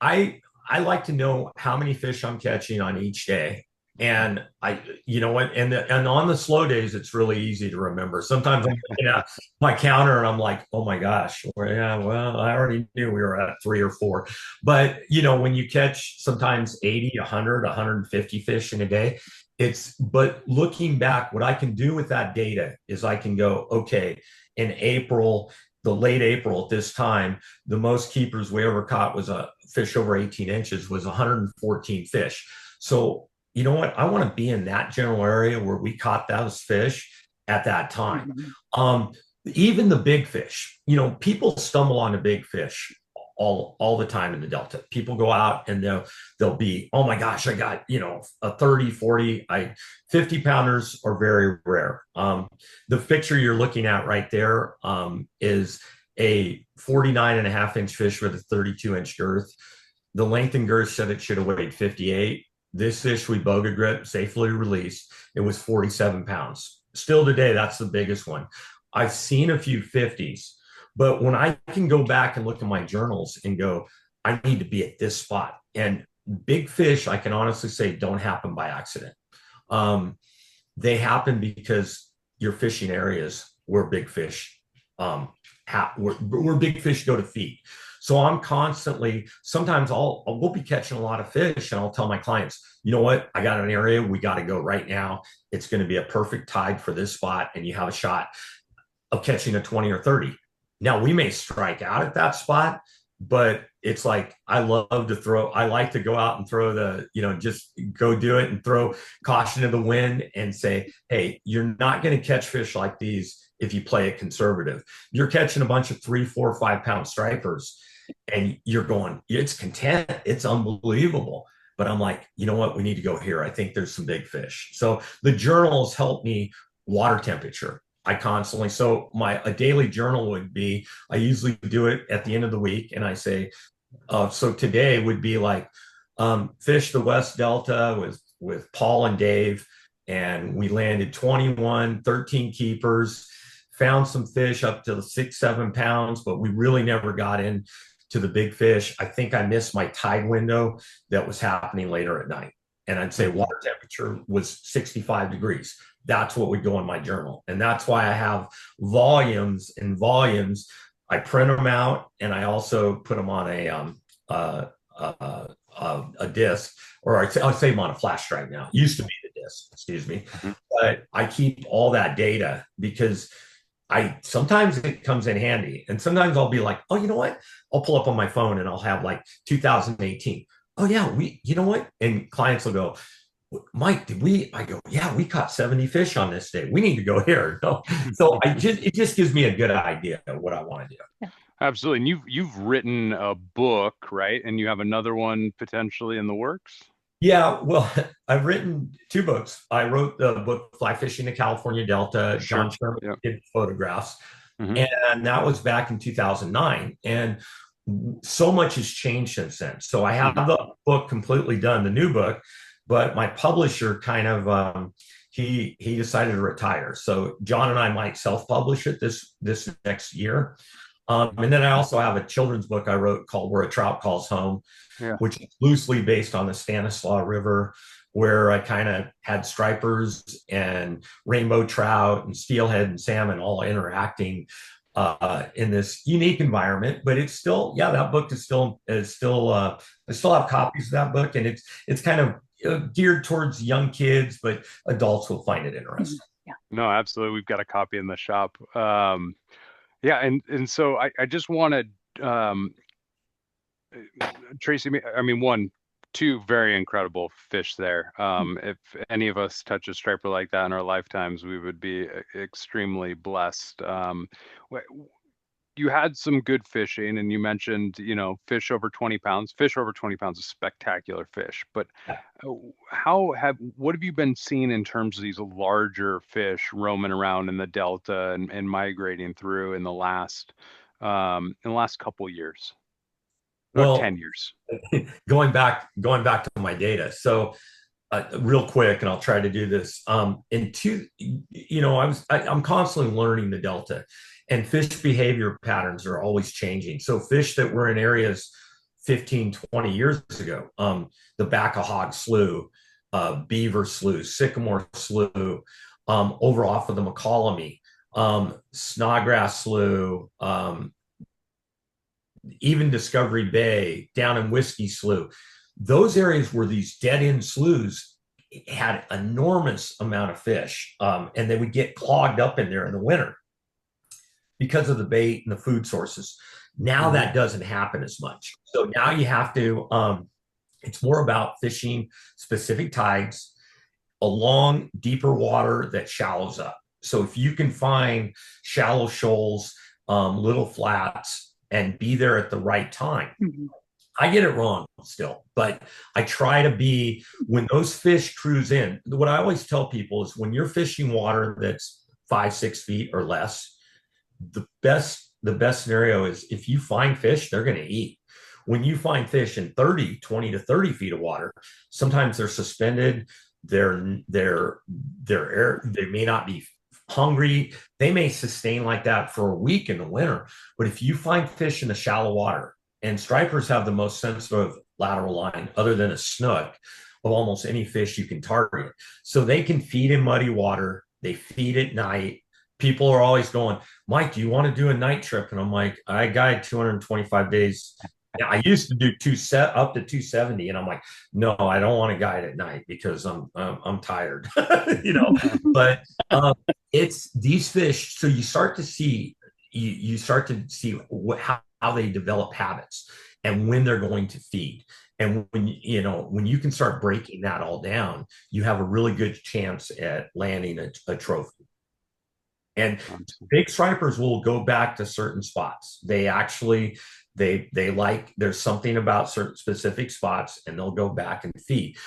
I like to know how many fish I'm catching on each day. And and on the slow days, it's really easy to remember. Sometimes I'm looking at my counter and I'm like, oh my gosh, yeah, well, I already knew we were at 3 or 4. But, when you catch sometimes 80, 100, 150 fish in a day, but looking back, what I can do with that data is I can go, okay, in April, the late April at this time, the most keepers we ever caught was a fish over 18 inches, was 114 fish. So, you know what? I want to be in that general area where we caught those fish at that time. Even the big fish, people stumble on the big fish all the time in the Delta. People go out and they'll be, oh my gosh, I got, a 30, 40, 50 pounders are very rare. The picture you're looking at right there is a 49.5-inch fish with a 32-inch girth. The length and girth said it should have weighed 58. This fish we boga grip, safely released. It was 47 pounds. Still today, that's the biggest one. I've seen a few 50s, but when I can go back and look at my journals and go, I need to be at this spot. And big fish, I can honestly say, don't happen by accident. They happen because you're fishing areas where big fish where big fish go to feed. So I'm constantly, sometimes we'll be catching a lot of fish and I'll tell my clients, you know what, I got an area, we got to go right now. It's going to be a perfect tide for this spot. And you have a shot of catching a 20 or 30. Now we may strike out at that spot, but it's like, I like to go out and throw just go do it and throw caution to the wind and say, hey, you're not going to catch fish like these if you play it conservative. You're catching a bunch of 3, 4, 5 pound stripers and you're going, it's content. It's unbelievable. But I'm like, you know what? We need to go here. I think there's some big fish. So the journals help me water temperature. I constantly, a daily journal would be, I usually do it at the end of the week. And I say, so today would be like, fish the West Delta with Paul and Dave. And we landed 21, 13 keepers, found some fish up to 6, 7 pounds, but we really never got into the big fish. I think I missed my tide window that was happening later at night. And I'd say water temperature was 65 degrees. That's what would go in my journal. And that's why I have volumes and volumes. I print them out and I also put them on a disc, or I'll say them on a flash drive now. It used to be the disc, excuse me. But I keep all that data because sometimes it comes in handy. And sometimes I'll be like, oh, you know what? I'll pull up on my phone and I'll have like 2018. Oh yeah, you know what? And clients will go, Mike, I go, yeah, we caught 70 fish on this day. We need to go here. So it just gives me a good idea of what I want to do. Yeah. Absolutely. And you've written a book, right? And you have another one potentially in the works? Yeah, well, I've written 2 books. I wrote the book Fly Fishing the California Delta. Sure. John Sherman did photographs. Mm-hmm. And that was back in 2009. And so much has changed since then. So I have the book completely done, the new book, but my publisher kind of, he decided to retire. So John and I might self-publish it this next year. And then I also have a children's book I wrote called Where a Trout Calls Home, which is loosely based on the Stanislaus River, where I kind of had stripers and rainbow trout and steelhead and salmon all interacting in this unique environment. But it's still, that book is still I still have copies of that book, and it's kind of geared towards young kids, but adults will find it interesting. Yeah. No, absolutely. We've got a copy in the shop. And so I just wanted, Tracy, I mean, 2 very incredible fish there. If any of us touch a striper like that in our lifetimes, we would be extremely blessed. You had some good fishing, and you mentioned, fish over 20 pounds. Fish over 20 pounds is spectacular fish. But what have you been seeing in terms of these larger fish roaming around in the Delta and migrating through in the last couple of years? Well, 10 years. Going back to my data. So real quick, and I'll try to do this. I'm constantly learning the Delta, and fish behavior patterns are always changing. So fish that were in areas 15, 20 years ago, the Back-a-Hog Slough, Beaver Slough, Sycamore Slough, over off of the McCollum, Snodgrass Slough, even Discovery Bay, down in Whiskey Slough. Those areas where these dead-end sloughs had enormous amount of fish, and they would get clogged up in there in the winter because of the bait and the food sources. Now that doesn't happen as much. So now you have to, it's more about fishing specific tides along deeper water that shallows up. So if you can find shallow shoals, little flats, and be there at the right time. Mm-hmm. I get it wrong still, but I try to be, when those fish cruise in, what I always tell people is when you're fishing water that's 5-6 feet or less, the best scenario is if you find fish, they're going to eat. When you find fish in 20 to 30 feet of water, sometimes they're suspended, they may not be hungry, they may sustain like that for a week in the winter. But if you find fish in the shallow water, and stripers have the most sensitive lateral line, other than a snook, of almost any fish you can target. So they can feed in muddy water. They feed at night. People are always going, Mike, do you want to do a night trip? And I'm like, I guide 225 days. I used to do up to 270, and I'm like, no, I don't want to guide at night because I'm tired, you know. But it's these fish. So you start to see how they develop habits and when they're going to feed. And when you can start breaking that all down, you have a really good chance at landing a trophy. And big stripers will go back to certain spots. They actually, there's something about certain specific spots, and they'll go back and feed.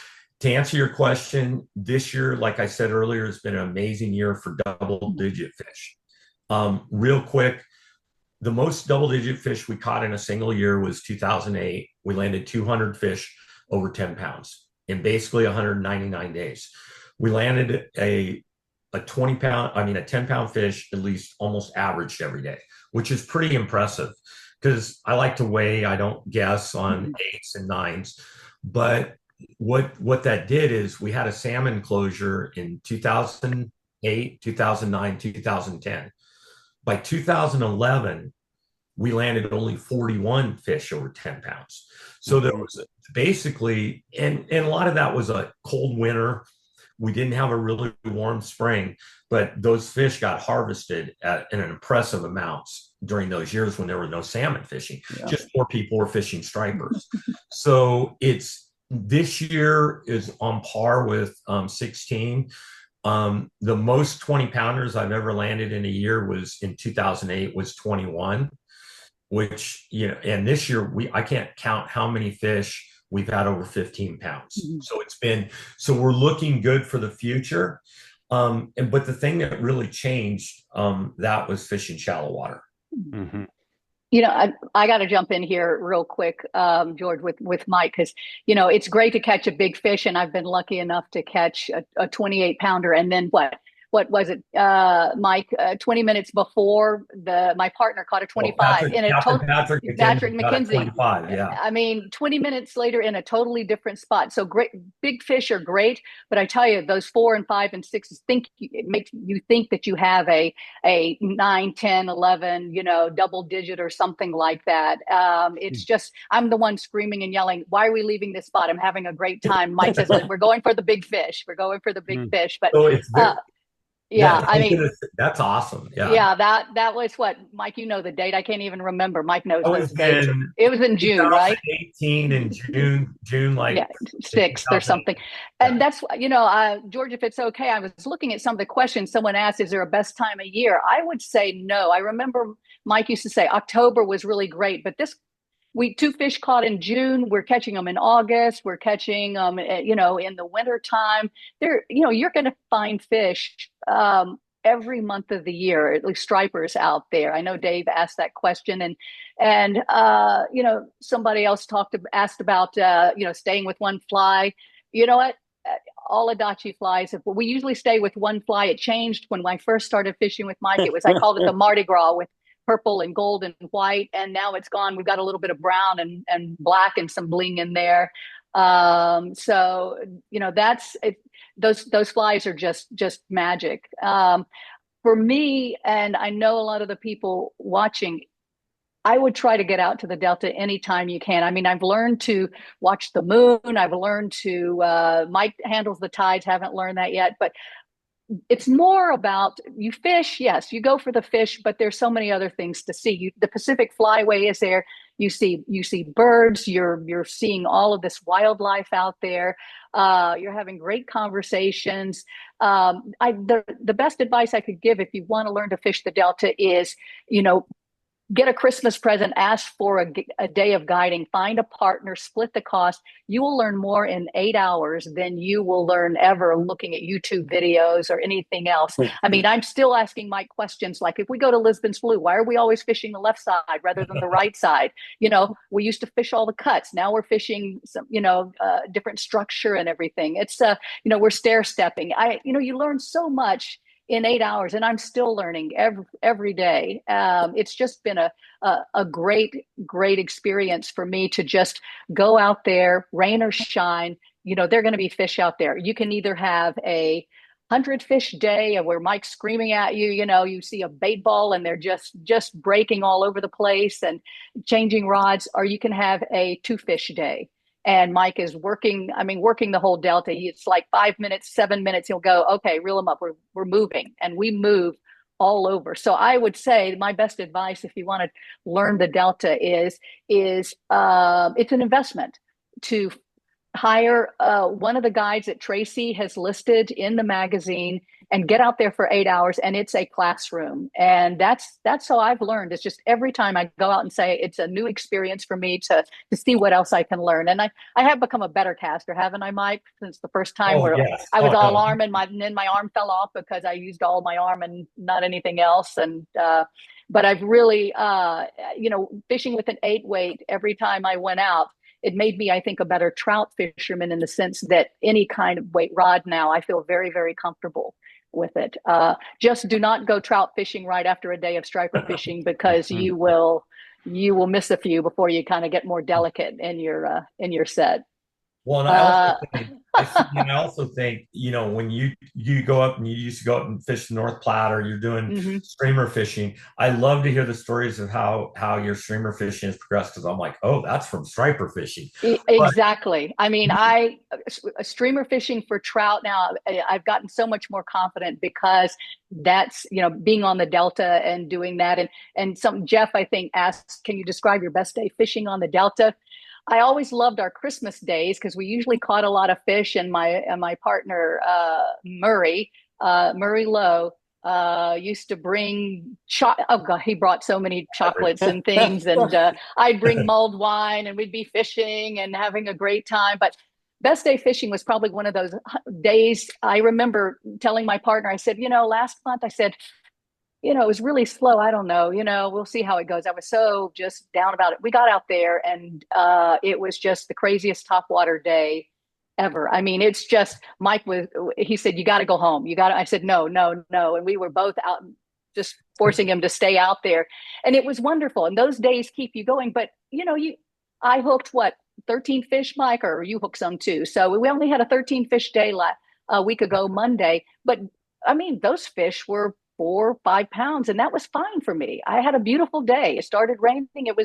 To answer your question, this year, like I said earlier, has been an amazing year for double-digit fish. Real quick, the most double-digit fish we caught in a single year was 2008. We landed 200 fish over 10 pounds in basically 199 days. We landed a 10-pound fish at least almost averaged every day, which is pretty impressive because I like to weigh. I don't guess on 8s and 9s. But what that did is we had a salmon closure in 2008, 2009, 2010. By 2011, we landed only 41 fish over 10 pounds. So there was basically, and a lot of that was a cold winter. We didn't have a really warm spring, but those fish got harvested in an impressive amounts during those years when there were no salmon fishing. Yeah. Just more people were fishing stripers. So this year is on par with 16. The most 20 pounders I've ever landed in a year was in 2008 was 21, which, and this year I can't count how many fish we've had over 15 pounds. Mm-hmm. So we're looking good for the future. But the thing that really changed, that was fishing shallow water. Mm-hmm. I got to jump in here real quick, George, with Mike, because, it's great to catch a big fish. And I've been lucky enough to catch a 28 pounder. And then what was it, Mike? 20 minutes before my partner caught a 25 in a Patrick McKenzie. 25, yeah. I mean, 20 minutes later in a totally different spot. So great, big fish are great, but I tell you, those 4 and 5 and 6s it makes you think that you have a 9, 10, 11, double digit or something like that. It's just, I'm the one screaming and yelling, why are we leaving this spot? I'm having a great time. Mike says, we're going for the big fish. We're going for the big fish. But so it's yeah, I mean, that's awesome. Yeah, that was what, Mike, the date. I can't even remember. Mike knows those dates. It was in June, right? 18 in June, like 6th or something. And that's, George, if it's okay, I was looking at some of the questions. Someone asked, is there a best time of year? I would say no. I remember Mike used to say October was really great, but two fish caught in June. We're catching them in August. We're catching them, in the winter time. You're going to find fish every month of the year, at least stripers out there. I know Dave asked that question, and somebody else asked about staying with one fly. You know what? All Adachi flies. We usually stay with one fly. It changed when I first started fishing with Mike. I called it the Mardi Gras with purple and gold and white, and now it's gone. We've got a little bit of brown and black and some bling in there. So that's it. Those flies are just magic. For me, and I know a lot of the people watching, I would try to get out to the Delta anytime you can. I mean, I've learned to watch the moon. I've learned to, Mike handles the tides, haven't learned that yet, but it's more about, you fish, yes, you go for the fish, but there's so many other things to see. The Pacific Flyway is there. You see birds. You're seeing all of this wildlife out there. You're having great conversations. The best advice I could give if you want to learn to fish the Delta is, get a Christmas present, ask for a day of guiding, find a partner, split the cost. You will learn more in 8 hours than you will learn ever looking at YouTube videos or anything else. I mean, I'm still asking Mike questions like, if we go to Lisbon's Blue, why are we always fishing the left side rather than the right side? You know, we used to fish all the cuts. Now we're fishing some, different structure and everything. It's, we're stair stepping. You learn so much in 8 hours, and I'm still learning every day. It's just been a great experience for me to just go out there, rain or shine. There are going to be fish out there. You can either have a 100 fish day where Mike's screaming at you, you see a bait ball and they're just breaking all over the place and changing rods, or you can have a 2 fish day. And Mike is working the whole Delta. It's like 5 minutes, 7 minutes. He'll go, okay, reel them up. We're moving, and we move all over. So I would say my best advice, if you want to learn the Delta, is it's an investment to hire one of the guides that Tracy has listed in the magazine and get out there for 8 hours. And it's a classroom. And that's how I've learned. It's just every time I go out and say, it's a new experience for me to see what else I can learn. And I have become a better caster, haven't I, Mike, since the first time Yes. I was all arm and then my arm fell off because I used all my arm and not anything else. And, but I've really, fishing with an 8 weight every time I went out, it made me, I think, a better trout fisherman in the sense that any kind of weight rod now, I feel very, very comfortable with it. Just do not go trout fishing right after a day of striper fishing, because you will miss a few before you kind of get more delicate in your set. Well, and I also think, when you go up and you used to go up and fish the North Platte, or you're doing streamer fishing, I love to hear the stories of how your streamer fishing has progressed, because I'm like, oh, that's from striper fishing. Exactly. I mean, streamer fishing for trout now, I've gotten so much more confident because that's, being on the Delta and doing that. And Jeff, I think, asked, can you describe your best day fishing on the Delta? I always loved our Christmas days because we usually caught a lot of fish, and my partner Murray Lowe used to bring he brought so many chocolates and things, and I'd bring mulled wine, and we'd be fishing and having a great time. But best day fishing was probably one of those days. I remember telling my partner, I said, last month, I said, it was really slow. I don't know, we'll see how it goes. I was so just down about it. We got out there, and it was just the craziest topwater day ever. I mean, it's just, he said, you got to go home. I said, no. And we were both out just forcing him to stay out there. And it was wonderful. And those days keep you going. But, I hooked 13 fish, Mike, or you hooked some too. So we only had a 13 fish day a week ago, Monday. But I mean, those fish were 4 or 5 pounds, and that was fine for me. I had a beautiful day. It started raining. It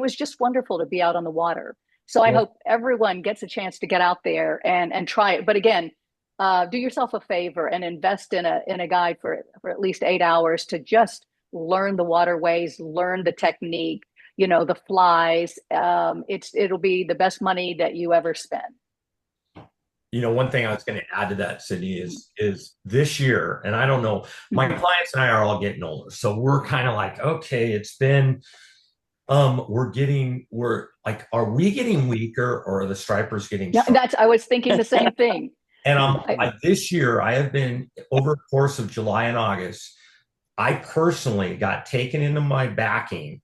was just wonderful to be out on the water. So I hope everyone gets a chance to get out there and try it. But again, do yourself a favor and invest in a guide for at least 8 hours to just learn the waterways, learn the technique, the flies. It'll be the best money that you ever spend. One thing I was going to add to that, Sydney, is this year, and I don't know, my clients and I are all getting older, so we're kind of like, okay, it's been, are we getting weaker, or are the stripers getting stronger? Yeah, I was thinking the same thing. And this year, I have been, over the course of July and August, I personally got taken into my backing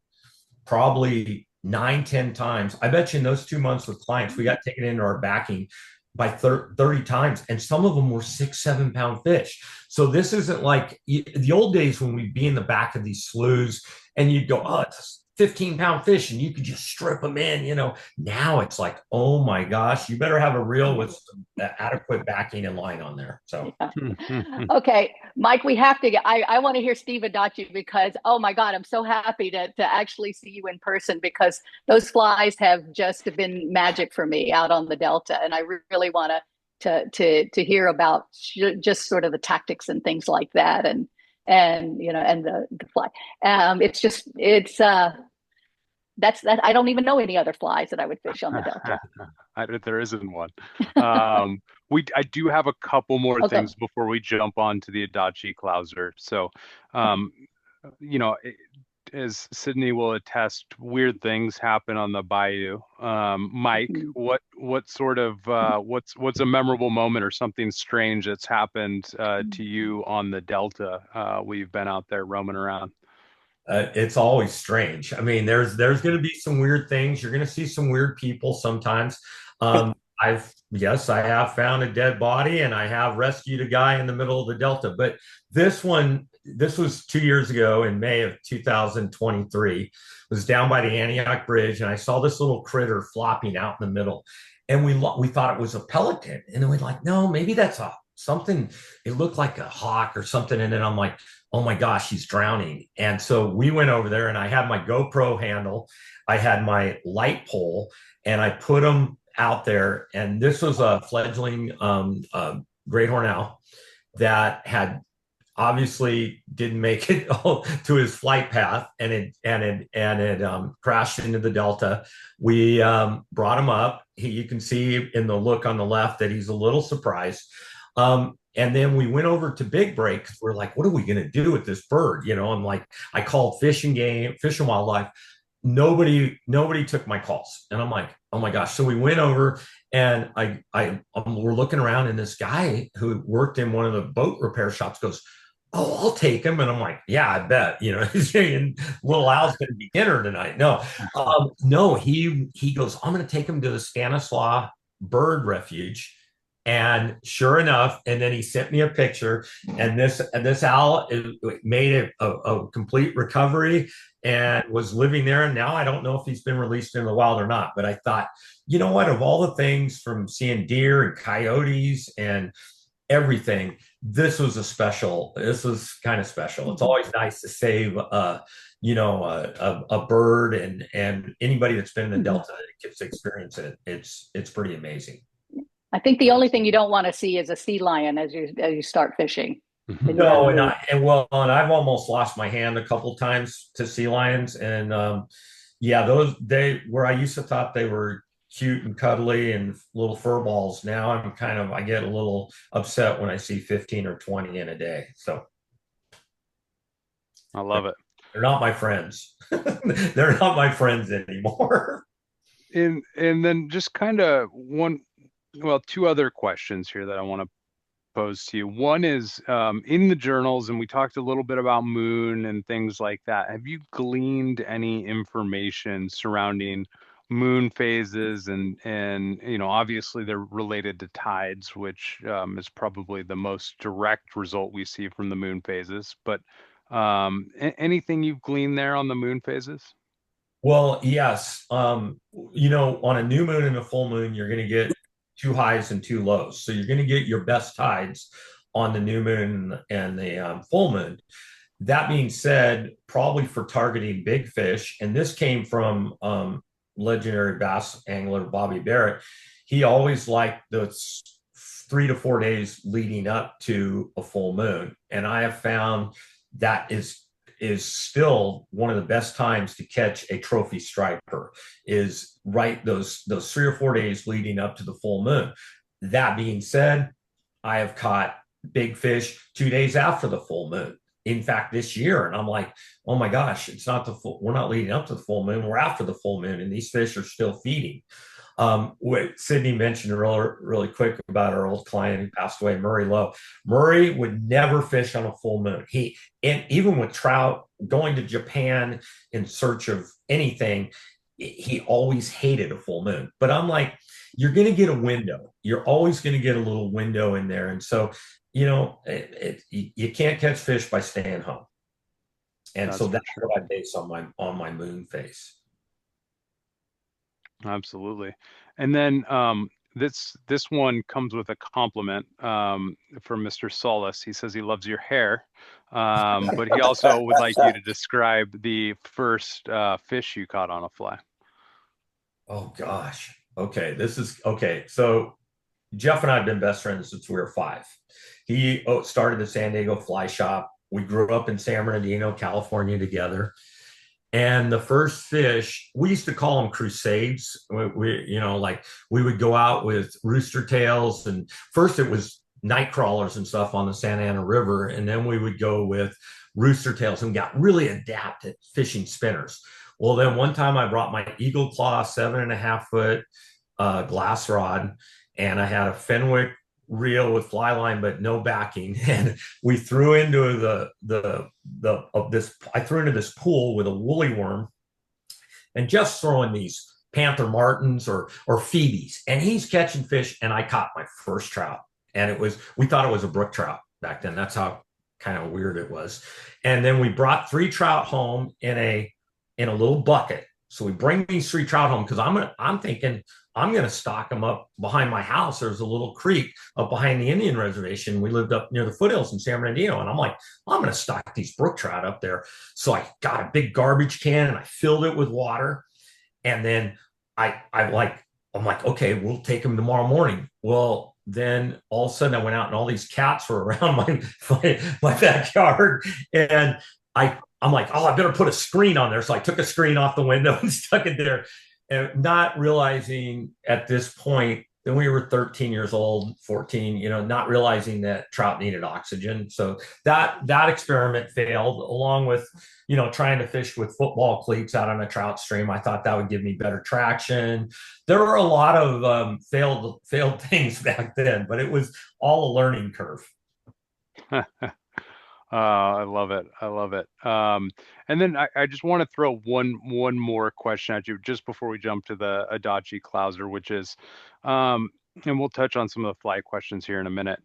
probably 9-10 times. I bet you in those 2 months with clients, we got taken into our backing by 30 times, and some of them were 6-7 pound fish. So this isn't like the old days when we'd be in the back of these sloughs and you'd go, oh, it's 15-pound fish, and you could just strip them in. Now it's like, oh my gosh, you better have a reel with some adequate backing and line on there. So okay, Mike, we have to I want to hear Steve Adachi, because oh my God, I'm so happy to actually see you in person, because those flies have just been magic for me out on the Delta, and I really want to hear about just sort of the tactics and things like that, and the fly. That's I don't even know any other flies that I would fish on the Delta. There isn't one. I do have a couple more things before we jump on to the Adachi Clouser. So, as Sydnie will attest, weird things happen on the bayou. Mike, what sort of what's a memorable moment or something strange that's happened to you on the Delta? We've been out there roaming around. It's always strange. I mean, there's going to be some weird things. You're going to see some weird people sometimes. Yes, I have found a dead body and I have rescued a guy in the middle of the Delta. But this was 2 years ago in May of 2023. It was down by the Antioch Bridge, and I saw this little critter flopping out in the middle, and we thought it was a pelican, and then we're like, no, maybe that's something. It looked like a hawk or something, and then I'm like, oh my gosh, he's drowning. And so we went over there, and I had my GoPro handle, I had my light pole, and I put him out there. And this was a fledgling great horned owl that had obviously didn't make it to his flight path, and it crashed into the Delta. We brought him up. You can see in the look on the left that he's a little surprised. And then we went over to Big Break because we're like, what are we going to do with this bird? You know, I'm like, I called Fish and Wildlife. Nobody took my calls, and I'm like, oh my gosh. So we went over, and we're looking around, and this guy who worked in one of the boat repair shops goes, oh, I'll take him. And I'm like, yeah, I bet, you know, little Al's going to be dinner tonight. No, he goes, I'm going to take him to the Stanislaus Bird Refuge. And sure enough, and then he sent me a picture, and this owl made a complete recovery and was living there. And now I don't know if he's been released in the wild or not. But I thought, you know what, of all the things, from seeing deer and coyotes and everything, this was kind of special. It's always nice to save a bird, and anybody that's been in the Delta gets to experience it. It's pretty amazing. I think the only thing you don't want to see is a sea lion as you start fishing. No, and I've almost lost my hand a couple times to sea lions, and where I used to thought they were cute and cuddly and little fur balls. Now I get a little upset when I see 15 or 20 in a day. So I love it. They're not my friends. They're not my friends anymore. And then just kind of two other questions here that I want to pose to you. One is in the journals, and we talked a little bit about moon and things like that. Have you gleaned any information surrounding moon phases and obviously they're related to tides, which is probably the most direct result we see from the moon phases, but anything you've gleaned there on the moon phases? Well, yes. On a new moon and a full moon, you're going to get two highs and two lows. So you're going to get your best tides on the new moon and the full moon. That being said, probably for targeting big fish, and this came from legendary bass angler Bobby Barrett, he always liked those 3 to 4 days leading up to a full moon. And I have found that is still one of the best times to catch a trophy striper, is right those 3 or 4 days leading up to the full moon. That being said, I have caught big fish 2 days after the full moon. In fact, this year, and I'm like, oh my gosh, we're not leading up to the full moon, we're after the full moon, and these fish are still feeding. What Sydnie mentioned really quick about our old client who passed away, Murray Lowe. Murray would never fish on a full moon. And even with trout, going to Japan in search of anything, he always hated a full moon. But I'm like, you're going to get a window. You're always going to get a little window in there. And so, you can't catch fish by staying home. And that's what I base on my moon phase. Absolutely. And then this one comes with a compliment from Mr. Solis. He says he loves your hair, but he also would like you to describe the first fish you caught on a fly. Oh gosh. Okay. So Jeff and I have been best friends since we were 5. He started the San Diego Fly Shop. We grew up in San Bernardino, California together. And the first fish, we used to call them crusades. We would go out with rooster tails, and first it was night crawlers and stuff on the Santa Ana River, and then we would go with rooster tails and got really adept at fishing spinners. Well, then one time I brought my Eagle Claw 7.5 foot glass rod, and I had a Fenwick reel with fly line but no backing, and we threw into I threw into this pool with a woolly worm, and just throwing these Panther Martins or Phoebes, and he's catching fish, and I caught my first trout, and we thought it was a brook trout back then. That's how kind of weird it was. And then we brought 3 trout home in a little bucket. So we bring these 3 trout home because I'm thinking I'm gonna stock them up behind my house. There's a little creek up behind the Indian reservation. We lived up near the foothills in San Bernardino, and I'm like, I'm gonna stock these brook trout up there. So I got a big garbage can and I filled it with water. And then I'm like, okay, we'll take them tomorrow morning. Well, then all of a sudden I went out and all these cats were around my backyard, and I'm like, oh, I better put a screen on there. So I took a screen off the window and stuck it there, and not realizing at this point, then we were 13 years old, 14, not realizing that trout needed oxygen. So that experiment failed, along with, trying to fish with football cleats out on a trout stream. I thought that would give me better traction. There were a lot of failed things back then, but it was all a learning curve. I love it. I love it. And then I just want to throw one more question at you just before we jump to the Adachi Clouser, which is, and we'll touch on some of the fly questions here in a minute.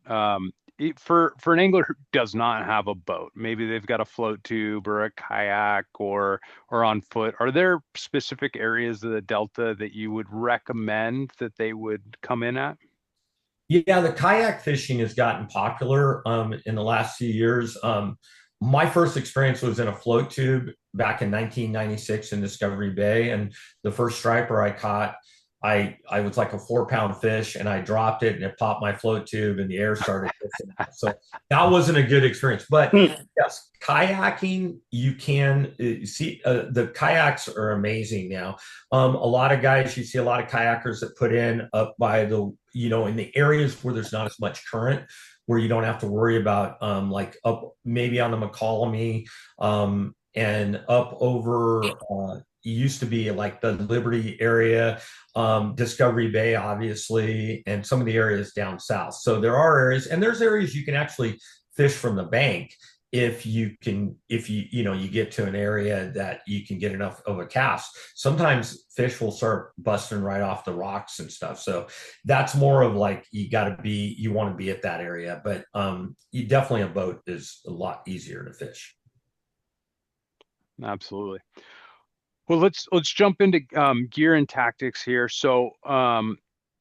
For an angler who does not have a boat, maybe they've got a float tube or a kayak or on foot, are there specific areas of the Delta that you would recommend that they would come in at? Yeah, the kayak fishing has gotten popular in the last few years. My first experience was in a float tube back in 1996 in Discovery Bay, and the first striper I caught, I was like a 4-pound fish, and I dropped it, and it popped my float tube, and the air started hissing out. So that wasn't a good experience. But yes, kayaking, you can see the kayaks are amazing now. A lot of guys, you see a lot of kayakers that put in up by the, in the areas where there's not as much current, where you don't have to worry about like up maybe on the McCallum, and up over it used to be like the Liberty area, Discovery Bay, obviously, and some of the areas down south. So there are areas, and there's areas you can actually fish from the bank if you get to an area that you can get enough of a cast. Sometimes fish will start busting right off the rocks and stuff. So that's more of like, you want to be at that area, but you definitely, a boat is a lot easier to fish. Absolutely. Well, let's jump into gear and tactics here. So,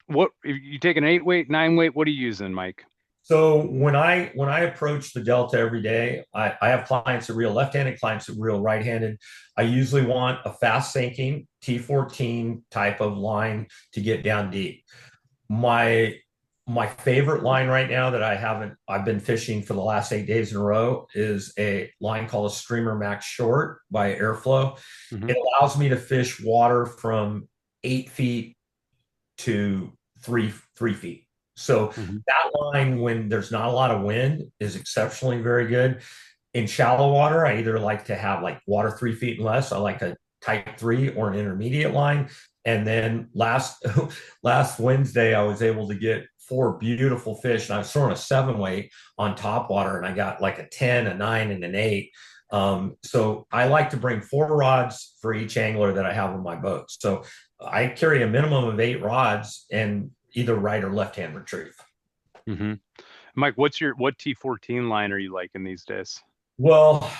what if you take an 8-weight, 9-weight? What are you using, Mike? So when I approach the Delta every day, I have clients that reel left-handed, clients that reel right-handed. I usually want a fast sinking T14 type of line to get down deep. My favorite line right now that I've been fishing for the last 8 days in a row is a line called a Streamer Max Short by Airflow. Mm-hmm. It allows me to fish water from 8 feet to 3 feet. So that line, when there's not a lot of wind, is exceptionally very good. In shallow water, I either like to have like water 3 feet and less. I like a type 3 or an intermediate line. And then last Wednesday, I was able to get 4 beautiful fish, and I was throwing a 7-weight on top water, and I got like a 10, a 9, and an 8. So I like to bring 4 rods for each angler that I have on my boat. So I carry a minimum of 8 rods and either right or left-hand retrieve. Mm-hmm. Mike, what T14 line are you liking these days? Well,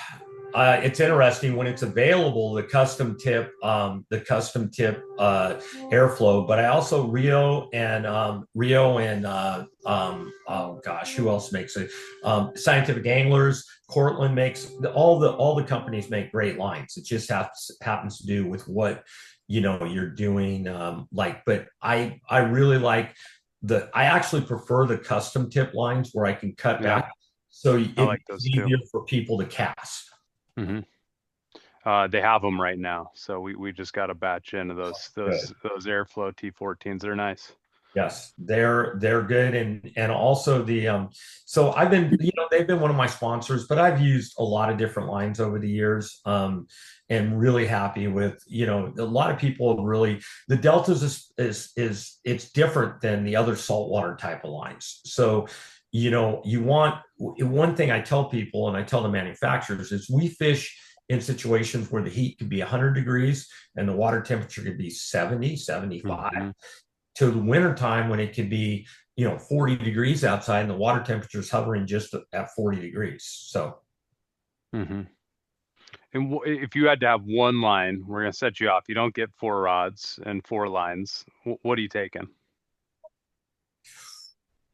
it's interesting when it's available, the custom tip Airflow, but I also Rio and oh gosh, who else makes it? Scientific Anglers, Cortland makes, all the companies make great lines. It just happens to do with what you're doing. But I really like I actually prefer the custom tip lines where I can cut back. So it's easier for people to cast. Mm-hmm. They have them right now, so we just got a batch in of those Airflow T14s. They're nice. Yes, they're good, and also so I've been, they've been one of my sponsors, but I've used a lot of different lines over the years, and really happy with, a lot of people really, the Deltas is it's different than the other saltwater type of lines. So, you want, one thing I tell people and I tell the manufacturers is we fish in situations where the heat could be 100 degrees and the water temperature could be 70, 75. Mm-hmm. To the wintertime when it could be 40 degrees outside and the water temperature is hovering just at 40 degrees. So Mm-hmm. And if you had to have one line, we're going to set you off. You don't get 4 rods and 4 lines. What are you taking?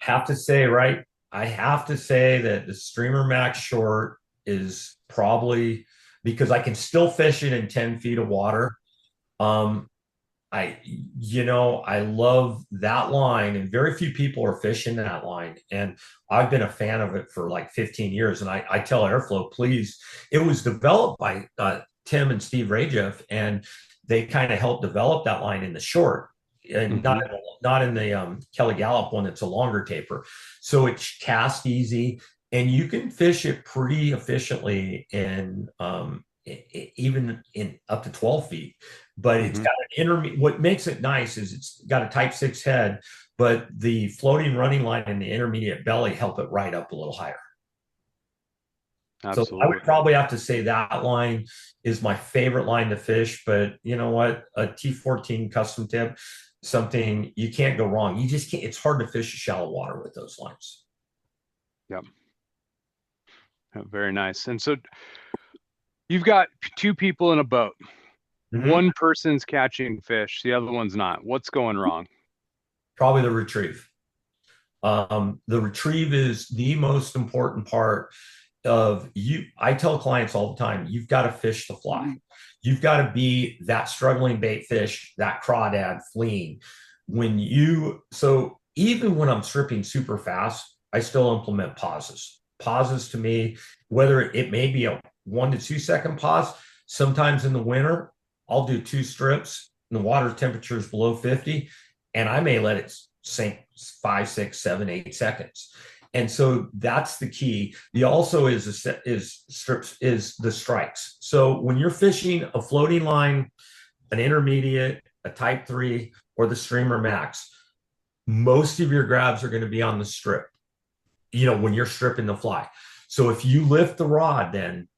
I have to say that the Streamer Max Short is probably, because I can still fish it in 10 feet of water. I love that line, and very few people are fishing that line. And I've been a fan of it for like 15 years. And I tell Airflow, please, it was developed by Tim and Steve Rajeff, and they kind of helped develop that line in the short, and not in the Kelly Gallup one. It's a longer taper. So it's cast easy, and you can fish it pretty efficiently in even in up to 12 feet. But it's got an intermediate. What makes it nice is it's got a Type 6 head, but the floating running line and the intermediate belly help it ride up a little higher. Absolutely. So I would probably have to say that line is my favorite line to fish. But you know what? A T14 custom tip, something you can't go wrong. You just can't. It's hard to fish shallow water with those lines. Yep. Very nice. And so you've got 2 people in a boat. One person's catching fish, the other one's not. What's going wrong? Probably the retrieve. The retrieve is the most important part of you. I tell clients all the time, you've got to fish the fly. You've got to be that struggling bait fish, that crawdad fleeing. So even when I'm stripping super fast, I still implement pauses. Pauses to me, whether it may be a 1 to 2 second pause, sometimes in the winter, I'll do 2 strips and the water temperature is below 50, and I may let it sink 5, 6, 7, 8 seconds. And so that's the key. The also is the strikes. So when you're fishing a floating line, an intermediate, a Type 3, or the Streamer Max, most of your grabs are going to be on the strip, when you're stripping the fly. So if you lift the rod, then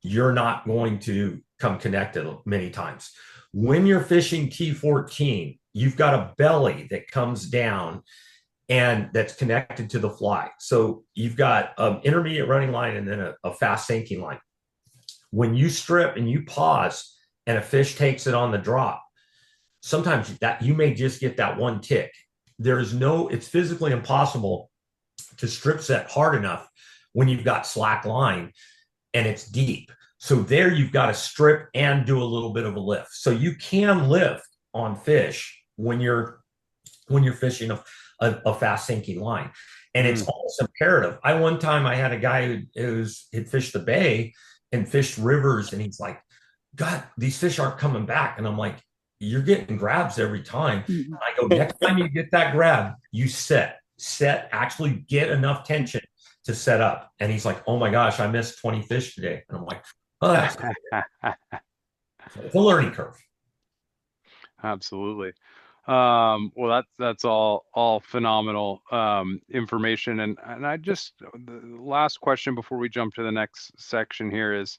you're not going to come connected many times. When you're fishing T14, you've got a belly that comes down and that's connected to the fly. So you've got an intermediate running line and then a fast sinking line. When you strip and you pause and a fish takes it on the drop, sometimes that you may just get that one tick. It's physically impossible to strip set hard enough when you've got slack line and it's deep. So there you've got to strip and do a little bit of a lift. So you can lift on fish when you're fishing a fast sinking line. And it's almost imperative. One time I had a guy who had fished the bay and fished rivers, and he's like, God, these fish aren't coming back. And I'm like, you're getting grabs every time. And I go, next time you get that grab, you set, actually get enough tension to set up. And he's like, oh my gosh, I missed 20 fish today. And I'm like, oh, that's cool. So it's a learning curve. Absolutely. Well, that's all phenomenal information. And the last question before we jump to the next section here is,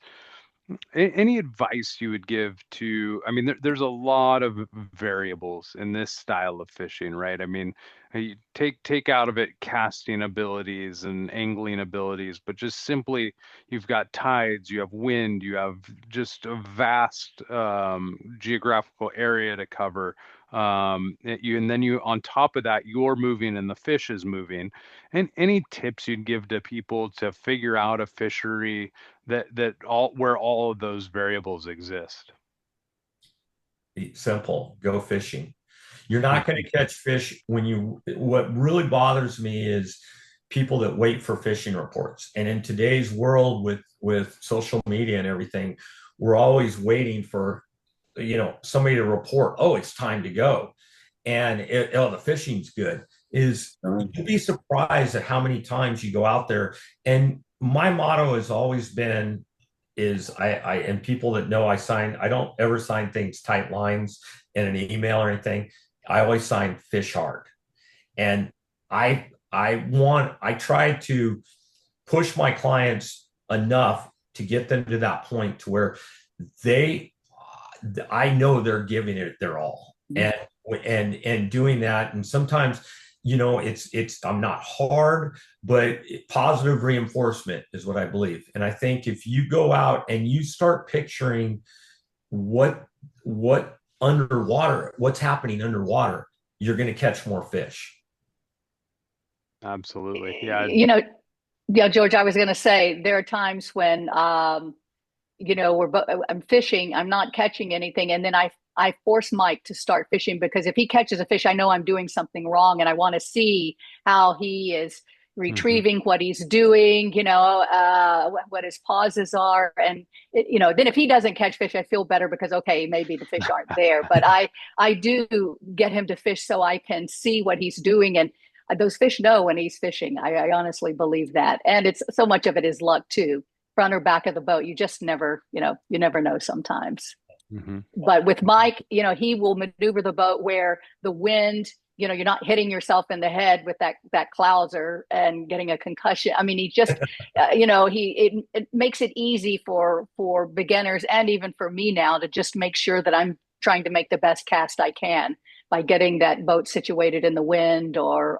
any advice you would give to, I mean, there's a lot of variables in this style of fishing, right? I mean, you take out of it casting abilities and angling abilities, but just simply you've got tides, you have wind, you have just a vast geographical area to cover. And then you, on top of that, you're moving and the fish is moving. And any tips you'd give to people to figure out a fishery where all of those variables exist? Simple. Go fishing. You're not going to catch fish what really bothers me is people that wait for fishing reports. And in today's world with social media and everything, we're always waiting for, somebody to report, oh, it's time to go. and the fishing's good. You'd be surprised at how many times you go out there. And my motto has always been and people that know I don't ever sign things tight lines in an email or anything. I always sign fish hard. And I try to push my clients enough to get them to that point to where I know they're giving it their all, and doing that. And sometimes, I'm not hard, but positive reinforcement is what I believe. And I think if you go out and you start picturing what's happening underwater, you're going to catch more fish. Absolutely. Yeah. Yeah, George, I was going to say there are times when, I'm fishing, I'm not catching anything. And then I force Mike to start fishing, because if he catches a fish, I know I'm doing something wrong, and I want to see how he is retrieving what he's doing, what his pauses are. And, then if he doesn't catch fish, I feel better because, okay, maybe the fish aren't there. But I do get him to fish so I can see what he's doing. And those fish know when he's fishing. I honestly believe that. And it's so much of it is luck too. Front or back of the boat, you just never, you never know sometimes. But with Mike, he will maneuver the boat where the wind, you're not hitting yourself in the head with that Clouser and getting a concussion. I mean, he just, it makes it easy for beginners, and even for me now, to just make sure that I'm trying to make the best cast I can by getting that boat situated in the wind or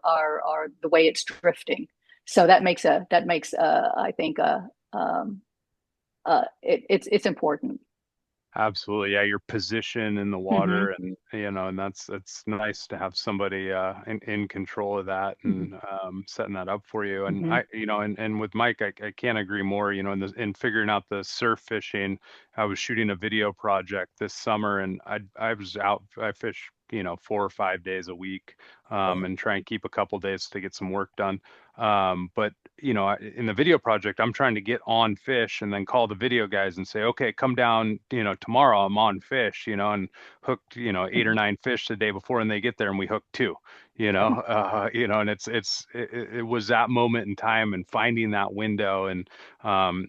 the way it's drifting. So that makes I think it's important. Absolutely. Yeah. Your position in the water, and, and it's nice to have somebody in control of that, and setting that up for you. And and with Mike, I can't agree more, in figuring out the surf fishing. I was shooting a video project this summer, and I fish, 4 or 5 days a week, and try and keep a couple days to get some work done. But in the video project, I'm trying to get on fish and then call the video guys and say, okay, come down, tomorrow I'm on fish, and hooked, 8 or 9 fish the day before, and they get there and we hooked 2, and it was that moment in time and finding that window. And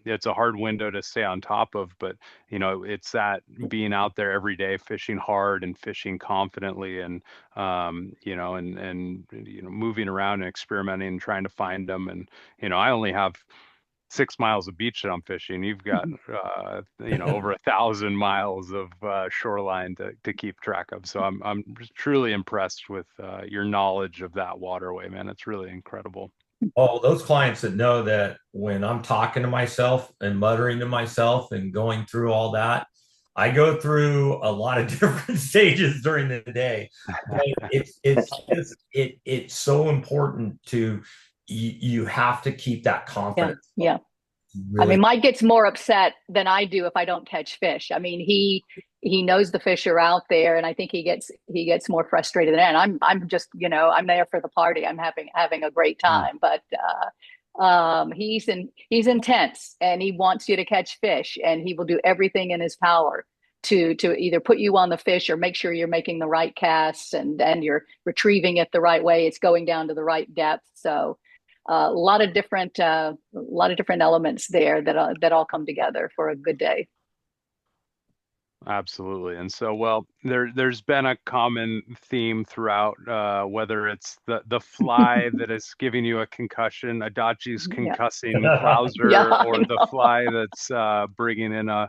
it's a hard window to stay on top of, but it's that being out there every day, fishing hard and fishing confidently, and moving around and experimenting and trying to find them. And I only have 6 miles of beach that I'm fishing. You've got over 1,000 miles of shoreline to keep track of. So I'm truly impressed with your knowledge of that waterway, man. It's really incredible. Oh, those clients that know that when I'm talking to myself and muttering to myself and going through all that, I go through a lot of different stages during the day. It's so important to you have to keep that confidence. Yeah. Really. I mean, Mike gets more upset than I do if I don't catch fish. I mean, he knows the fish are out there, and I think he gets more frustrated than that. And I'm just, I'm there for the party. I'm having a great time. But he's intense, and he wants you to catch fish, and he will do everything in his power to either put you on the fish or make sure you're making the right casts and you're retrieving it the right way. It's going down to the right depth. So a lot of different elements there that all come together for a good day. Absolutely. And so, well, there's been a common theme throughout, whether it's the fly that is giving you a concussion, Adachi's concussing Clouser, or the fly that's bringing in a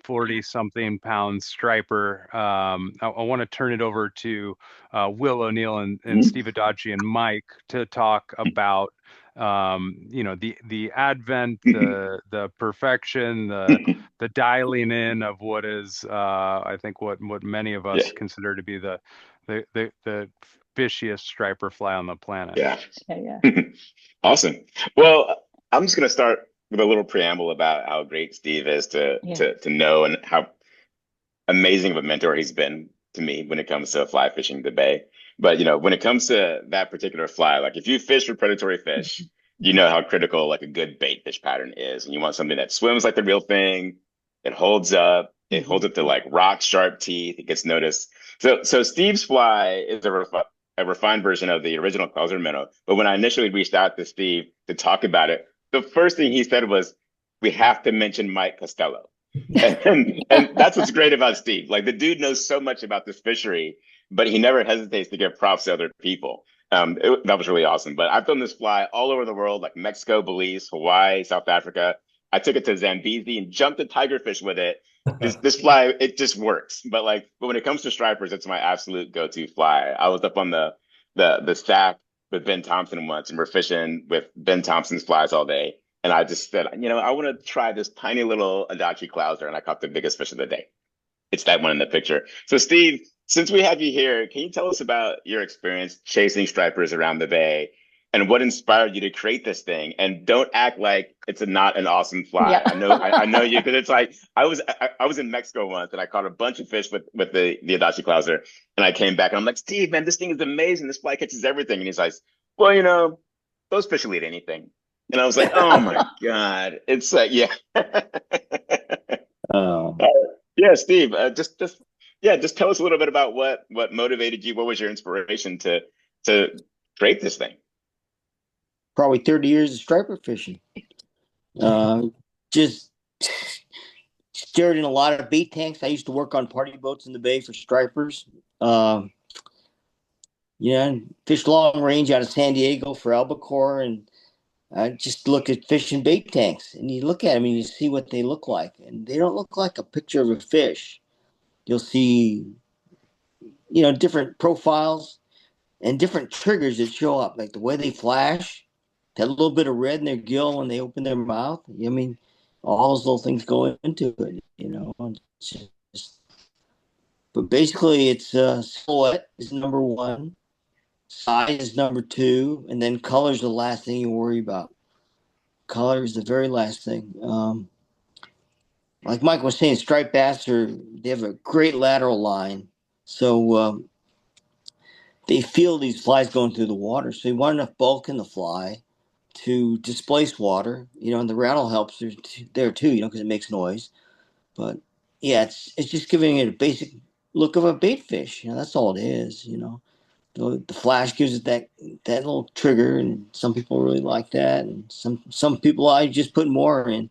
40-something pound striper. I want to turn it over to Will O'Neill and Steve Adachi and Mike to talk about the advent, the perfection, the dialing in of what is I think what many of us consider to be the fishiest striper fly on the planet. Yeah. Awesome. Well, I'm just going to start with a little preamble about how great Steve is to know, and how amazing of a mentor he's been to me when it comes to fly fishing the bay. But when it comes to that particular fly, like if you fish for predatory fish, you know how critical like a good bait fish pattern is, and you want something that swims like the real thing, it holds up, It holds up to like rock sharp teeth. It gets noticed. So Steve's fly is a refined version of the original Clouser minnow. But when I initially reached out to Steve to talk about it, the first thing he said was, "We have to mention Mike Costello." And that's what's great about Steve. Like the dude knows so much about this fishery, but he never hesitates to give props to other people. That was really awesome. But I've done this fly all over the world, like Mexico, Belize, Hawaii, South Africa. I took it to Zambezi and jumped a tigerfish with it. This fly, it just works. But when it comes to stripers, it's my absolute go-to fly. I was up on the stack with Ben Thompson once, and we're fishing with Ben Thompson's flies all day. And I just said, I want to try this tiny little Adachi Clouser, and I caught the biggest fish of the day. It's that one in the picture. So, Steve, since we have you here, can you tell us about your experience chasing stripers around the bay and what inspired you to create this thing? And don't act like it's not an awesome fly. Yeah. I know you, because it's like I was in Mexico once and I caught a bunch of fish with the Adachi Clouser, and I came back and I'm like, Steve, man, this thing is amazing. This fly catches everything. And he's like, well, those fish will eat anything. And I was like, oh my God. It's like, yeah. Yeah, Steve, just tell us a little bit about what motivated you. What was your inspiration to create this thing? Probably 30 years of striper fishing. Just stared in a lot of bait tanks. I used to work on party boats in the bay for stripers. Fished long range out of San Diego for albacore, and I just look at fish in bait tanks, and you look at them and you see what they look like, and they don't look like a picture of a fish. You'll see, different profiles and different triggers that show up, like the way they flash, that little bit of red in their gill when they open their mouth. I mean, all those little things go into it, It's but basically, it's silhouette is number one, size is number two, and then color is the last thing you worry about. Color is the very last thing. Like Mike was saying, striped bass they have a great lateral line, so they feel these flies going through the water. So you want enough bulk in the fly to displace water, and the rattle helps there too, because it makes noise. But yeah, it's just giving it a basic look of a bait fish. That's all it is. The flash gives it that little trigger, and some people really like that, and some people I just put more in.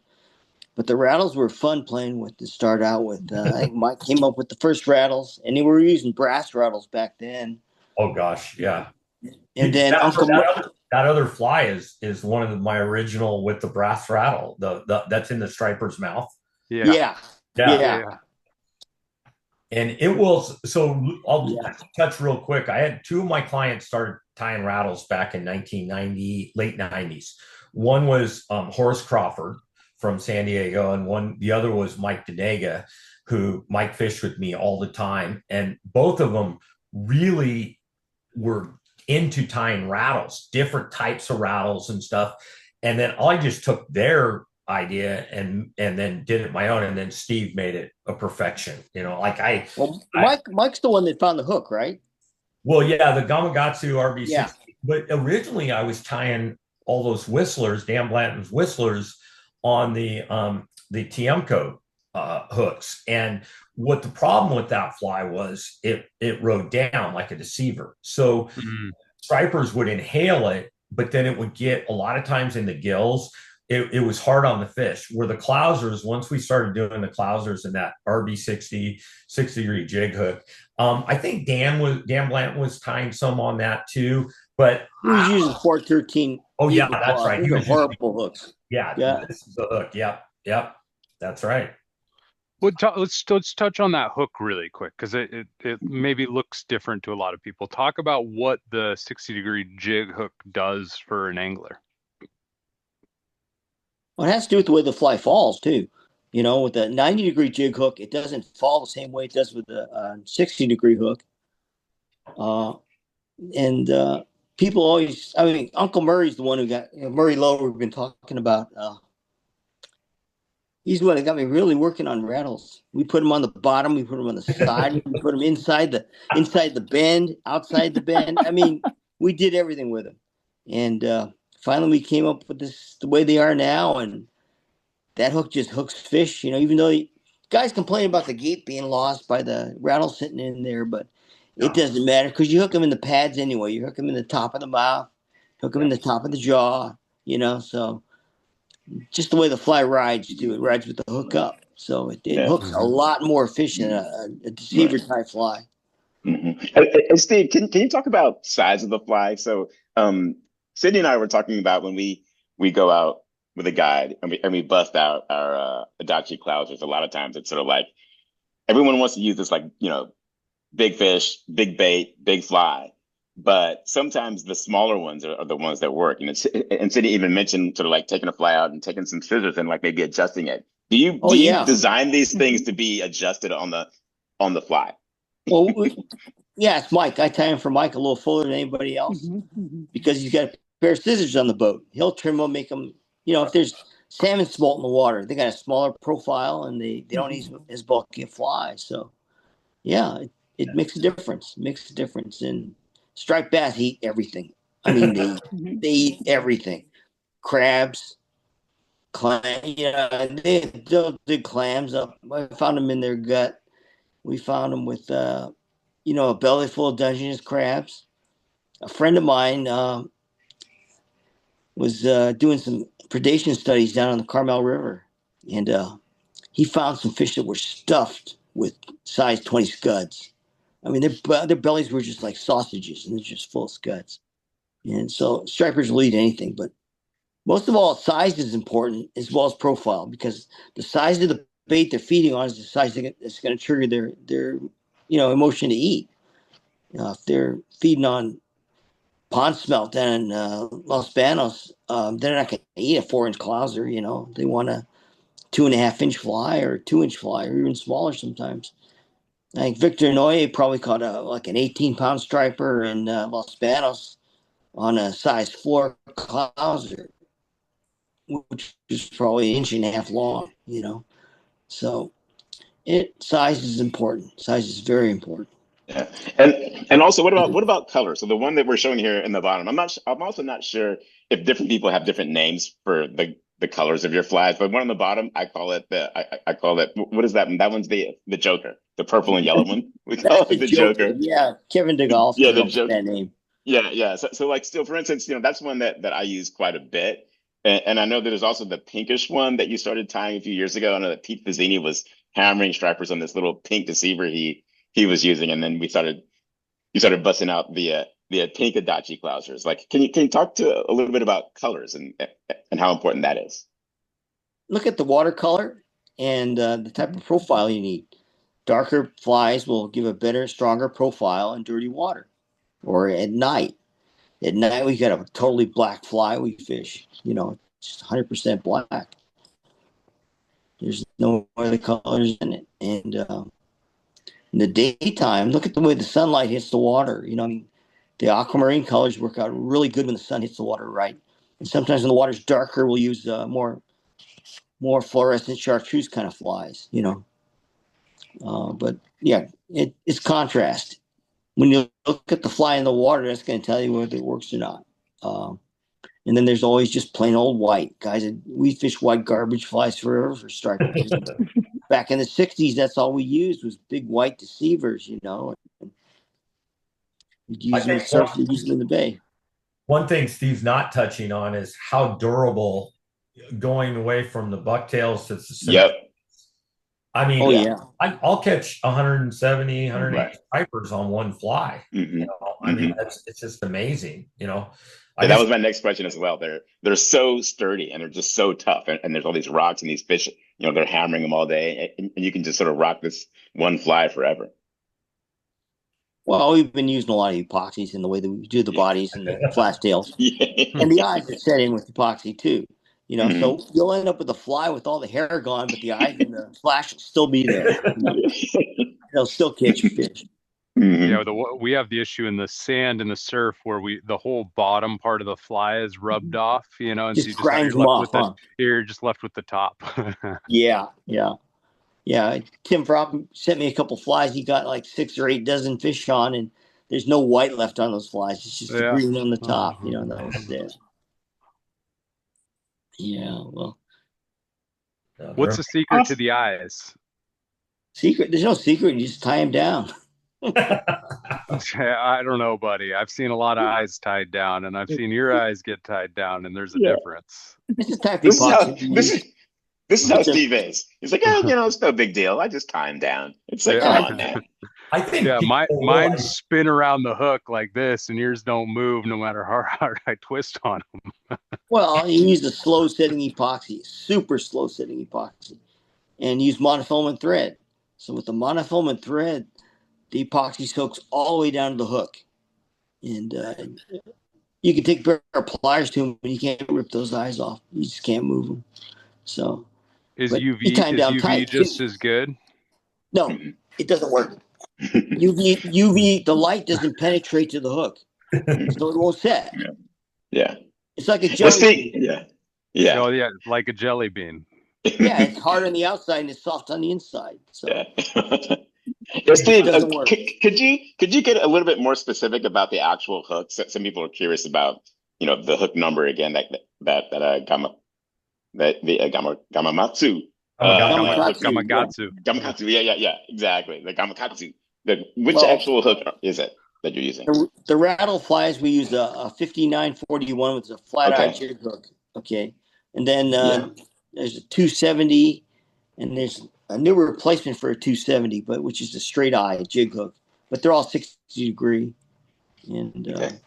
But the rattles were fun playing with to start out with. I think Mike came up with the first rattles, and they were using brass rattles back then. Oh gosh, yeah. And then that other fly is one of my original with the brass rattle. The that's in the striper's mouth. Yeah. And it will. So I'll touch real quick. I had two of my clients started tying rattles back in 1990, late 90s. One was Horace Crawford from San Diego, and the other was Mike Denega, who Mike fished with me all the time. And both of them really were into tying rattles, different types of rattles and stuff. And then I just took their idea and then did it my own, and then Steve made it a perfection. Mike's the one that found the hook, right? Well, yeah, the Gamakatsu RB60. Yeah. But originally I was tying all those whistlers, Dan Blanton's whistlers, on the Tiemco hooks. And what the problem with that fly was, it rode down like a deceiver. So stripers would inhale it, but then it would get a lot of times in the gills. It was hard on the fish. Where the Clousers, once we started doing the Clousers and that RB60 6-degree jig hook, I think Dan Blanton was tying some on that too. But he was using 413. Oh yeah, that's right. He was horrible hooks. Yeah, this is the hook. Yep, that's right. Well, let's touch on that hook really quick, because it maybe looks different to a lot of people. Talk about what the 60-degree jig hook does for an angler. Well, it has to do with the way the fly falls too. With a 90-degree jig hook, it doesn't fall the same way it does with a 60-degree hook. People always, Uncle Murray's the one who got Murray Lowe. We've been talking about. He's the one that got me really working on rattles. We put them on the bottom, we put them on the side, we put them inside the bend, outside the bend. We did everything with them, and finally we came up with the way they are now, and that hook just hooks fish. Even though guys complain about the gate being lost by the rattle sitting in there, but it doesn't matter because you hook them in the pads anyway. You hook them in the top of the mouth, hook them in the top of the jaw, so just the way the fly rides too. It rides with the hook up. So it hooks a lot more efficient, a deceiver type fly. And Steve, can you talk about size of the fly? So Sydnie and I were talking about when we go out with a guide and we bust out our Adachi Clousers. A lot of times it's sort of like everyone wants to use this like, big fish, big bait, big fly. But sometimes the smaller ones are the ones that work. And Sydnie even mentioned sort of like taking a fly out and taking some scissors and like maybe adjusting it. Do you design these things to be adjusted on the fly? Well, yeah, it's Mike. I tie him for Mike a little fuller than anybody else because he's got a pair of scissors on the boat. He'll trim them, make them, if there's salmon smolt in the water, they got a smaller profile and they don't use as bulky a fly. So, yeah, it makes a difference. And striped bass eat everything. I mean, they eat everything. Crabs, they'll dig clams up. I found them in their gut. We found them with, a belly full of Dungeness crabs. A friend of mine was doing some predation studies down on the Carmel River, and he found some fish that were stuffed with size 20 scuds. I mean, their bellies were just like sausages, and they're just full of scuds. And so stripers will eat anything, but most of all, size is important as well as profile, because the size of the bait they're feeding on is the size that's going to trigger their emotion to eat. If they're feeding on pond smelt down in Los Banos, they're not going to eat a 4-inch Clouser. They want a 2.5-inch fly or 2-inch fly or even smaller sometimes. I think Victor Noye probably caught an 18-pound striper in Los Banos on a size 4 Clouser, which is probably 1.5 inches long. So size is important. Size is very important. Yeah. And also, what about color? So the one that we're showing here in the bottom, I'm also not sure if different people have different names for the colors of your flags, but one on the bottom, I call it what is that? That one's the Joker, the purple and yellow one. We call it the Joker. Yeah, Kevin DeGaulle. Yeah, the Joker. That name. Yeah. So like still, for instance, that's one that I use quite a bit. And I know that there's also the pinkish one that you started tying a few years ago. I know that Pete Fazzini was hammering stripers on this little pink deceiver he was using, and then you started busting out the pink Adachi Clousers. Like, can you talk to a little bit about colors and how important that is? Look at the watercolor and the type of profile you need. Darker flies will give a better, stronger profile in dirty water or at night. At night, we got a totally black fly we fish, just 100% black. There's no other colors in it. And in the daytime, look at the way the sunlight hits the water. The aquamarine colors work out really good when the sun hits the water right. And sometimes when the water's darker, we'll use more fluorescent chartreuse kind of flies, But yeah, it's contrast. When you look at the fly in the water, that's going to tell you whether it works or not. And then there's always just plain old white. Guys, we fish white garbage flies forever for stripers. Back in the 60s, that's all we used was big white deceivers, You'd use them in surf, you'd use them in the bay. One thing Steve's not touching on is how durable going away from the bucktails to the Yep. I mean, I'll catch 170, 180 stripers on one fly. I mean, it's just amazing. That was my next question as well. They're so sturdy and they're just so tough. And there's all these rocks and these fish. They're hammering them all day, and you can just sort of rock this one fly forever. Well, we've been using a lot of epoxies in the way that we do the bodies and the flash tails, and the eyes are set in with epoxy too. So you'll end up with a fly with all the hair gone, but the eyes and the flash will still be there. They'll still catch fish. Yeah, we have the issue in the sand and the surf where the whole bottom part of the fly is rubbed off, and just so grinds them off. You're just left with the top. Yeah. Tim Frop sent me a couple flies. He got like 6 or 8 dozen fish on, and there's no white left on those flies. It's just the green on the top. That was it. Yeah, well. What's the secret to the eyes? Secret? There's no secret. You just tie them down. I don't know, buddy. I've seen a lot of eyes tied down, and I've seen your eyes get tied down, and there's a Yeah. difference. This is type This is how epoxy. this is how It's a, Steve is. He's like, you know, it's no big deal. I just tie him down. It's like, come Yeah. on, man. I think Yeah, people mine realize spin around the hook like this, and yours don't move no matter how hard I twist on them. well, you use a slow setting epoxy, super slow setting epoxy, and use monofilament thread. So with the monofilament thread, the epoxy soaks all the way down to the hook, and you can take a pair of pliers to them, but you can't rip those eyes off. You just can't move them. So, Is but you tie them down UV tight too. just as good? No, it doesn't work. UV, the light doesn't penetrate to the hook, so it won't set. Yeah. It's like a Let's jelly see. bean. Yeah. Yeah. Oh yeah, like a jelly bean. Yeah, it's hard on the outside and it's soft on the inside. So Yeah. Yeah, Steve, doesn't work. could you get a little bit more specific about the actual hooks? Some people are curious about, you know, the hook number again, Gamamatsu. Gamakatsu. Gamakatsu. Yeah. Exactly. The Gamakatsu. Which Well, actual hook is it that you're using? the rattle flies, we use a 5941 with a flat eye Okay. jig hook. Okay. And then Yeah. there's a 270, and there's a new replacement for a 270, but which is a straight eye jig hook. But they're all 60 degree. And Okay.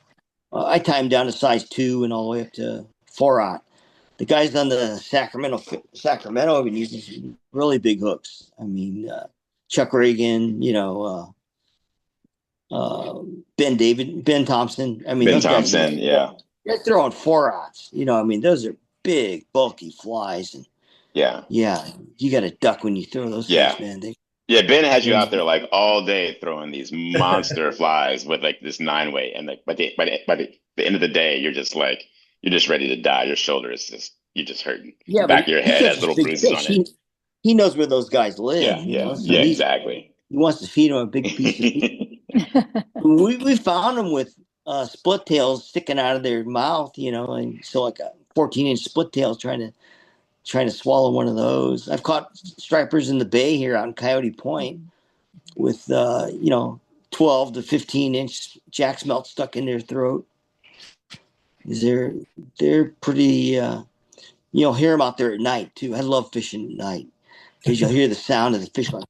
I tie them down to size 2 and all the way up to 4/0. The guys on the Sacramento have been using some really big hooks. I mean, Chuck Reagan, you know, Ben Thompson. I mean, Ben those guys, Thompson. Yeah. they're throwing 4/0. You know, I mean, those are big, bulky flies, and Yeah. yeah, you got to duck when you throw those Yeah. things, man. Yeah, Ben has you out there like all day throwing these monster flies with like this 9-weight, and like by the end of the day, you're just ready to die. Your shoulder is you're just hurting. Yeah, The but back of your he head has catches little big bruises fish. on it. He knows where those guys live. Yeah, You know, so yeah, exactly. he wants to feed them a big piece of meat. We found them with split tails sticking out of their mouth, you know, and so like a 14-inch split tail trying to swallow one of those. I've caught stripers in the bay here on Coyote Point with 12 to 15-inch jack smelt stuck in their throat. They're pretty. You'll hear them out there at night too. I love fishing at night because you'll hear the sound of the fish like,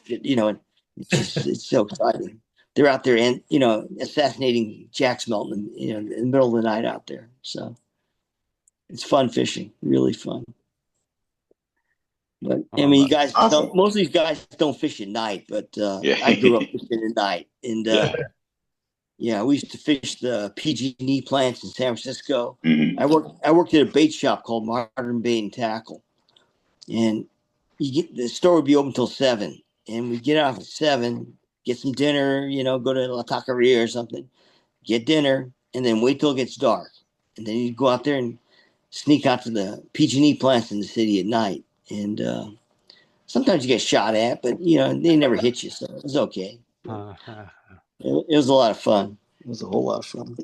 you know, and it's so exciting. They're out there and assassinating jack smelt in the middle of the night out there. So it's fun fishing, really fun. But I mean, you guys awesome. most of these guys don't fish at night, but Yeah. I grew up fishing at night, and we used to fish the PG&E plants in San Francisco. Mhm. I worked at a bait shop called Modern Bait and Tackle, and the store would be open till 7, and we get off at 7, get some dinner, go to La Taqueria or something, get dinner, and then wait till it gets dark, and then you go out there and sneak out to the PG&E plants in the city at night, and sometimes you get shot at, but they never hit you, so it was okay. It was a lot of fun. It was a whole lot of fun.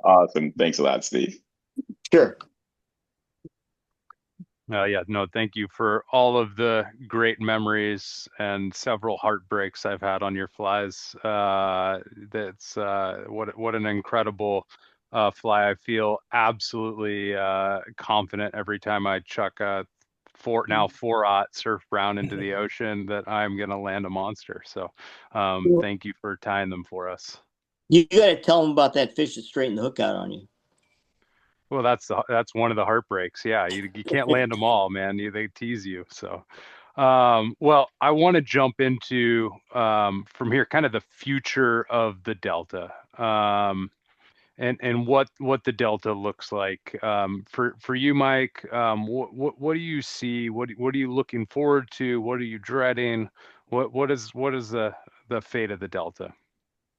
Awesome. Thanks a lot, Steve. Sure. Thank you for all of the great memories and several heartbreaks I've had on your flies. That's what an incredible fly. I feel absolutely confident every time I chuck a 4/0 surf brown into the ocean that I'm going to land a monster. So thank you for tying them for us. You got to tell them about that fish that straightened the hook out on you. Well, that's one of the heartbreaks. Yeah, you can't land them all, man. They tease you. So, well, I want to jump into from here, kind of the future of the Delta, and what the Delta looks like for you, Mike. What do you see? What are you looking forward to? What are you dreading? What is the fate of the Delta?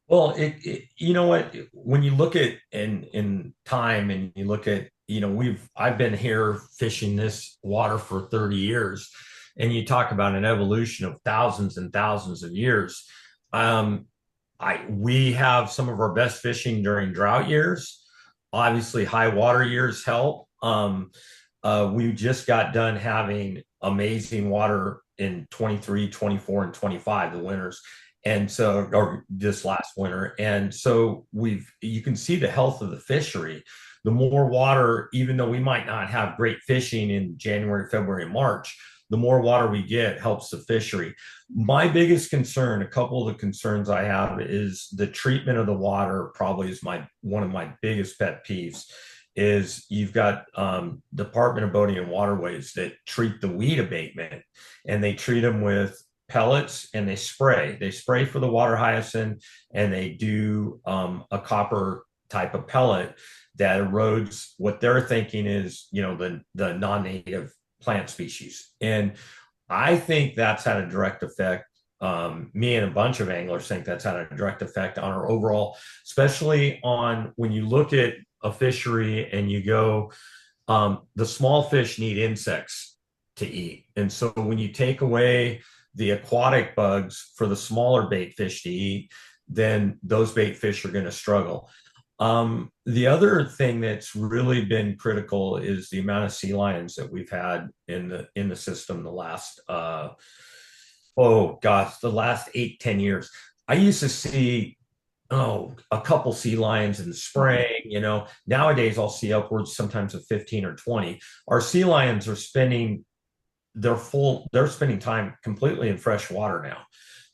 Well, you know what, when you look at in time and you look at, I've been here fishing this water for 30 years, and you talk about an evolution of thousands and thousands of years. We have some of our best fishing during drought years. Obviously, high water years help. We just got done having amazing water in 23, 24, and 25, the winters. And so, or this last winter. And so you can see the health of the fishery. The more water, even though we might not have great fishing in January, February, and March, the more water we get helps the fishery. My biggest concern, a couple of the concerns I have, is the treatment of the water. Probably is one of my biggest pet peeves. Is you've got Department of Boating and Waterways that treat the weed abatement, and they treat them with pellets, and they spray. They spray for the water hyacinth, and they do a copper type of pellet that erodes what they're thinking is, the non-native plant species. And I think that's had a direct effect. Me and a bunch of anglers think that's had a direct effect on our overall, especially on when you look at a fishery and you go, the small fish need insects to eat. And so when you take away the aquatic bugs for the smaller bait fish to eat, then those bait fish are going to struggle. The other thing that's really been critical is the amount of sea lions that we've had in the system the last the last 8-10 years. I used to see a couple sea lions in the spring. Nowadays I'll see upwards sometimes of 15 or 20. Our sea lions are spending time completely in fresh water now.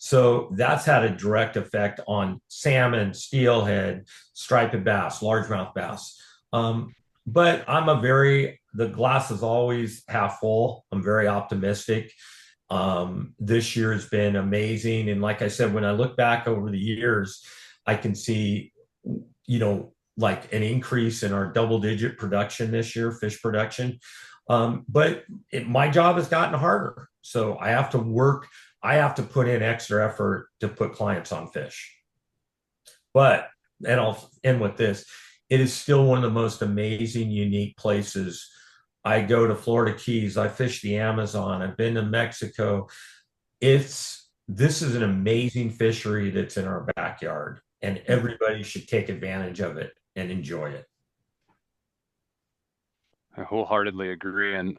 So that's had a direct effect on salmon, steelhead, striped bass, largemouth bass. But the glass is always half full. I'm very optimistic. This year has been amazing. And like I said, when I look back over the years, I can see, like an increase in our double-digit production this year, fish production. But my job has gotten harder. So I have to put in extra effort to put clients on fish. And I'll end with this. It is still one of the most amazing, unique places. I go to Florida Keys. I fish the Amazon. I've been to Mexico. This is an amazing fishery that's in our backyard, and everybody should take advantage of it and enjoy it. I wholeheartedly agree. And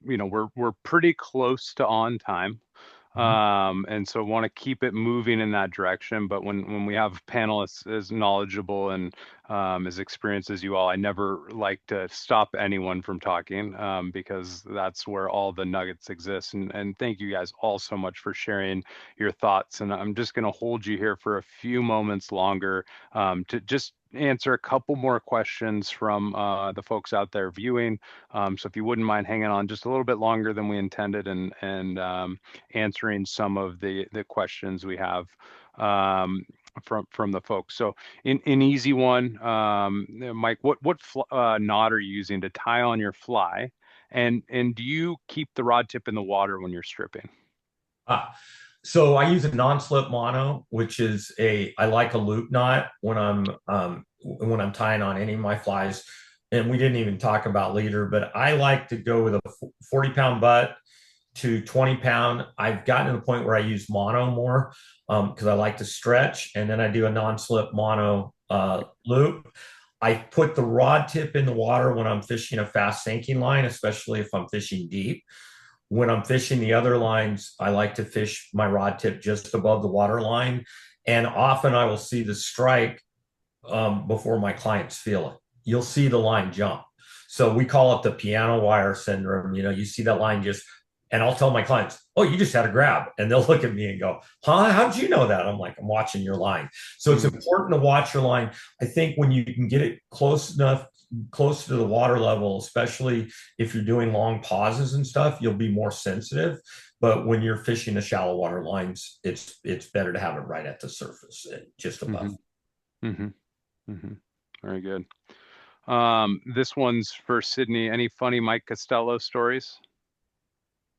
we're pretty close to on time. And so want to keep it moving in that direction. But when we have panelists as knowledgeable and as experienced as you all, I never like to stop anyone from talking because that's where all the nuggets exist. And thank you guys all so much for sharing your thoughts. And I'm just going to hold you here for a few moments longer to just answer a couple more questions from the folks out there viewing. So if you wouldn't mind hanging on just a little bit longer than we intended and answering some of the questions we have from the folks. So an easy one, Mike, what knot are you using to tie on your fly? And do you keep the rod tip in the water when you're stripping? So I use a non-slip mono, which is I like a loop knot when I'm tying on any of my flies. And we didn't even talk about leader, but I like to go with a 40-pound butt to 20-pound. I've gotten to the point where I use mono more because I like to stretch, and then I do a non-slip mono loop. I put the rod tip in the water when I'm fishing a fast sinking line, especially if I'm fishing deep. When I'm fishing the other lines, I like to fish my rod tip just above the water line. And often I will see the strike before my clients feel it. You'll see the line jump. So we call it the piano wire syndrome. You see that line and I'll tell my clients, oh, you just had a grab. And they'll look at me and go, huh, how'd you know that? I'm like, I'm watching your line. So it's important to watch your line. I think when you can get it close to the water level, especially if you're doing long pauses and stuff, you'll be more sensitive. But when you're fishing the shallow water lines, it's better to have it right at the surface, just above. Very good. This one's for Sydnie. Any funny Mike Costello stories?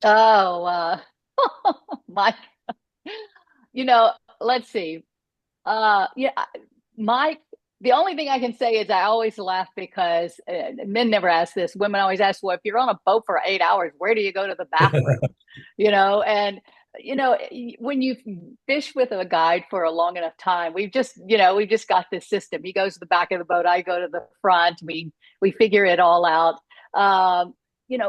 Oh, Mike, let's see. Mike, the only thing I can say is I always laugh because men never ask this. Women always ask, well, if you're on a boat for 8 hours, where do you go to the bathroom? And when you fish with a guide for a long enough time, we've just got this system. He goes to the back of the boat, I go to the front. We figure it all out.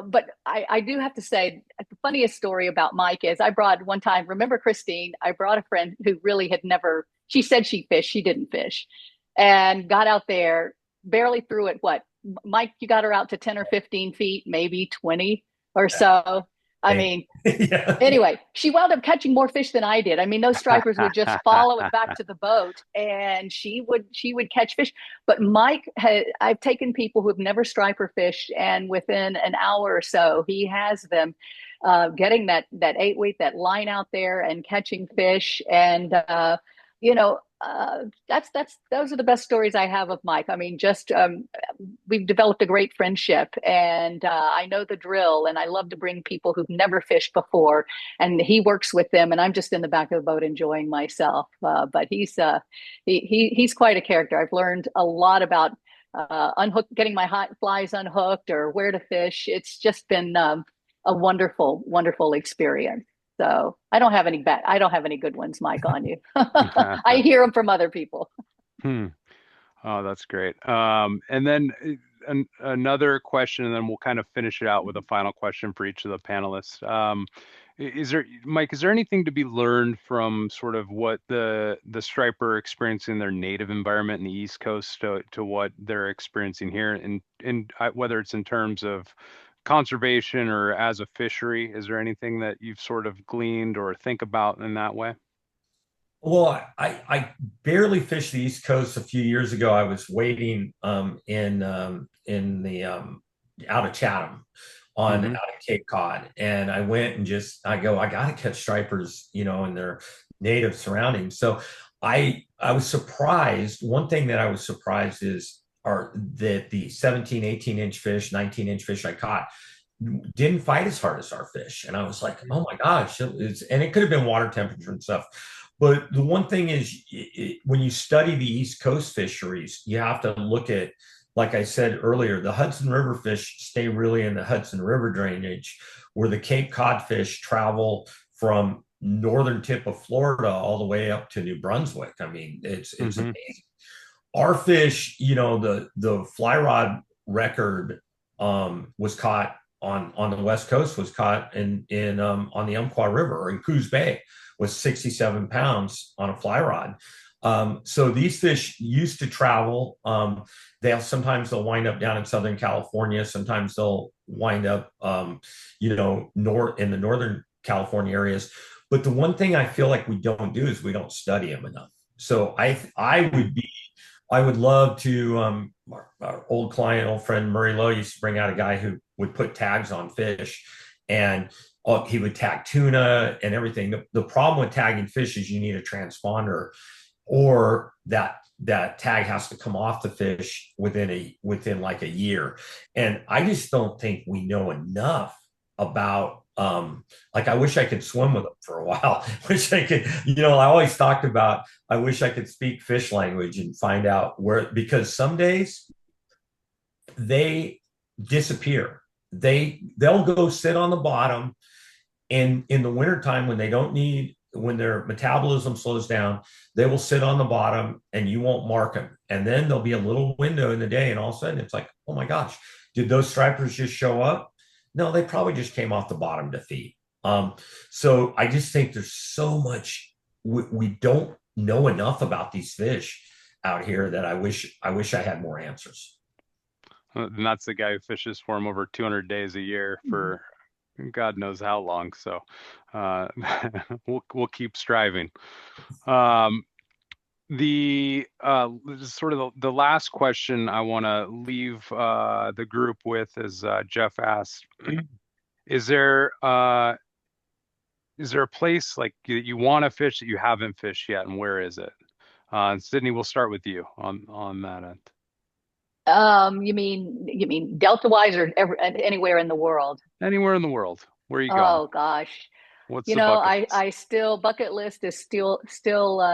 but I do have to say the funniest story about Mike is I brought one time, remember Christine, I brought a friend who really had never, she said she fished, she didn't fish, and got out there, barely threw it. What, Mike, you got her out to 10 or 15 feet, maybe 20 or so. I mean, Yeah. anyway, she wound up catching more fish than I did. I mean, those stripers would just follow it back to the boat, and she would catch fish. But I've taken people who've never striper fished, and within an hour or so, he has them getting that 8 weight, that line out there, and catching fish. And you know, that's those are the best stories I have of Mike. I mean, just we've developed a great friendship, and I know the drill, and I love to bring people who've never fished before, and he works with them, and I'm just in the back of the boat enjoying myself. But he's quite a character. I've learned a lot about getting my hot flies unhooked or where to fish. It's just been a wonderful, wonderful experience. So I don't have any good ones, Mike, on you. I hear them from other people. Hmm. Oh, that's great. And then another question, and then we'll kind of finish it out with a final question for each of the panelists. Mike, is there anything to be learned from sort of what the striper experiencing their native environment in the East Coast to what they're experiencing here, and whether it's in terms of conservation or as a fishery? Is there anything that you've sort of gleaned or think about in that way? Well, I barely fished the East Coast a few years ago. I was waiting in the out of Chatham on out of Cape Cod, and I went and I got to catch stripers, in their native surroundings. So I was surprised. One thing that I was surprised are that the 17, 18-inch fish, 19-inch fish I caught didn't fight as hard as our fish. And I was like, oh my gosh. And it could have been water temperature and stuff. But the one thing is, when you study the East Coast fisheries, you have to look at, like I said earlier, the Hudson River fish stay really in the Hudson River drainage, where the Cape Cod fish travel from northern tip of Florida all the way up to New Brunswick. I mean, it's amazing. Our fish, the fly rod record was caught on the West Coast, was caught on the Umpqua River, or in Coos Bay, was 67 pounds on a fly rod. So these fish used to travel. Sometimes they'll wind up down in Southern California. Sometimes they'll wind up, north in the Northern California areas. But the one thing I feel like we don't do is we don't study them enough. So I would love to, our old friend Murray Lowe used to bring out a guy who would put tags on fish, and he would tag tuna and everything. The problem with tagging fish is you need a transponder, or that tag has to come off the fish within like a year. And I just don't think we know enough about, I wish I could swim with them for a while. Wish I could, I always talked about, I wish I could speak fish language and find out because some days they disappear. They'll go sit on the bottom, and in the wintertime when their metabolism slows down, they will sit on the bottom and you won't mark them. And then there'll be a little window in the day, and all of a sudden it's like, oh my gosh, did those stripers just show up? No, they probably just came off the bottom to feed. So I just think there's so much we don't know enough about these fish out here that I wish I had more answers. And that's the guy who fishes for him over 200 days a year for God knows how long. So we'll keep striving. The sort of the last question I want to leave the group with is, Jeff asked, is there a place like you want to fish that you haven't fished yet, and where is it? And Sydnie, we'll start with you on that end. You mean Delta-wise, or anywhere in the world? Anywhere in the world. Where are you going? Oh gosh. What's the bucket list? I still, bucket list is still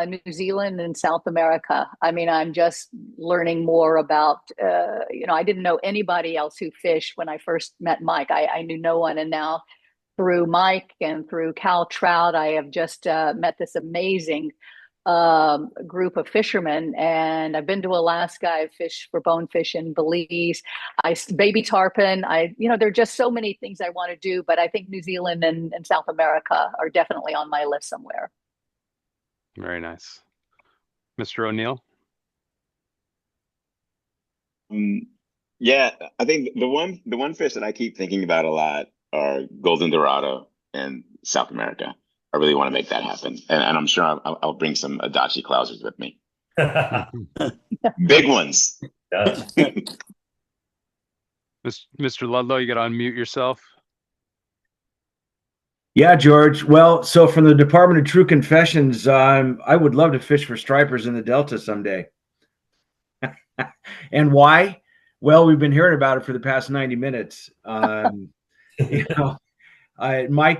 New Zealand and South America. I mean, I'm just learning more about, I didn't know anybody else who fished when I first met Mike. I knew no one. And now through Mike and through Cal Trout, I have just met this amazing group of fishermen, and I've been to Alaska. I fish for bonefish in Belize. Baby tarpon. There are just so many things I want to do, but I think New Zealand and South America are definitely on my list somewhere. Very nice. Mr. O'Neill? Yeah, I think the one fish that I keep thinking about a lot are golden dorado in South America. I really want to make that happen, and I'm sure I'll bring some Adachi Clousers with me. Big ones. Mr. Ludlow, you got to unmute yourself. Yeah, George. Well, so from the Department of True Confessions, I would love to fish for stripers in the Delta someday. And why? Well, we've been hearing about it for the past 90 minutes. Mike,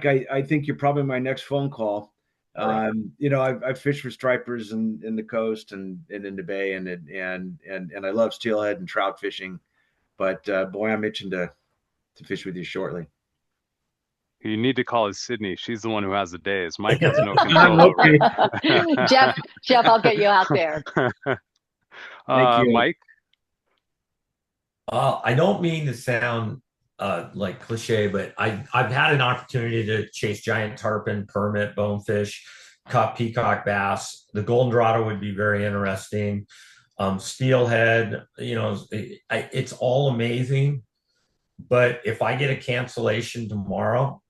I think you're probably my next phone call. Right. I've fished for stripers in the coast and in the bay, and I love steelhead and trout fishing. But boy, I'm itching to fish with you shortly. You need to call his Sydnie. She's the one who has the days. Mike has no control over it. Jeff, I'll get you out there. Thank you. Mike? I don't mean to sound like cliche, but I've had an opportunity to chase giant tarpon, permit, bonefish, caught peacock bass. The golden dorado would be very interesting. Steelhead, it's all amazing. But if I get a cancellation tomorrow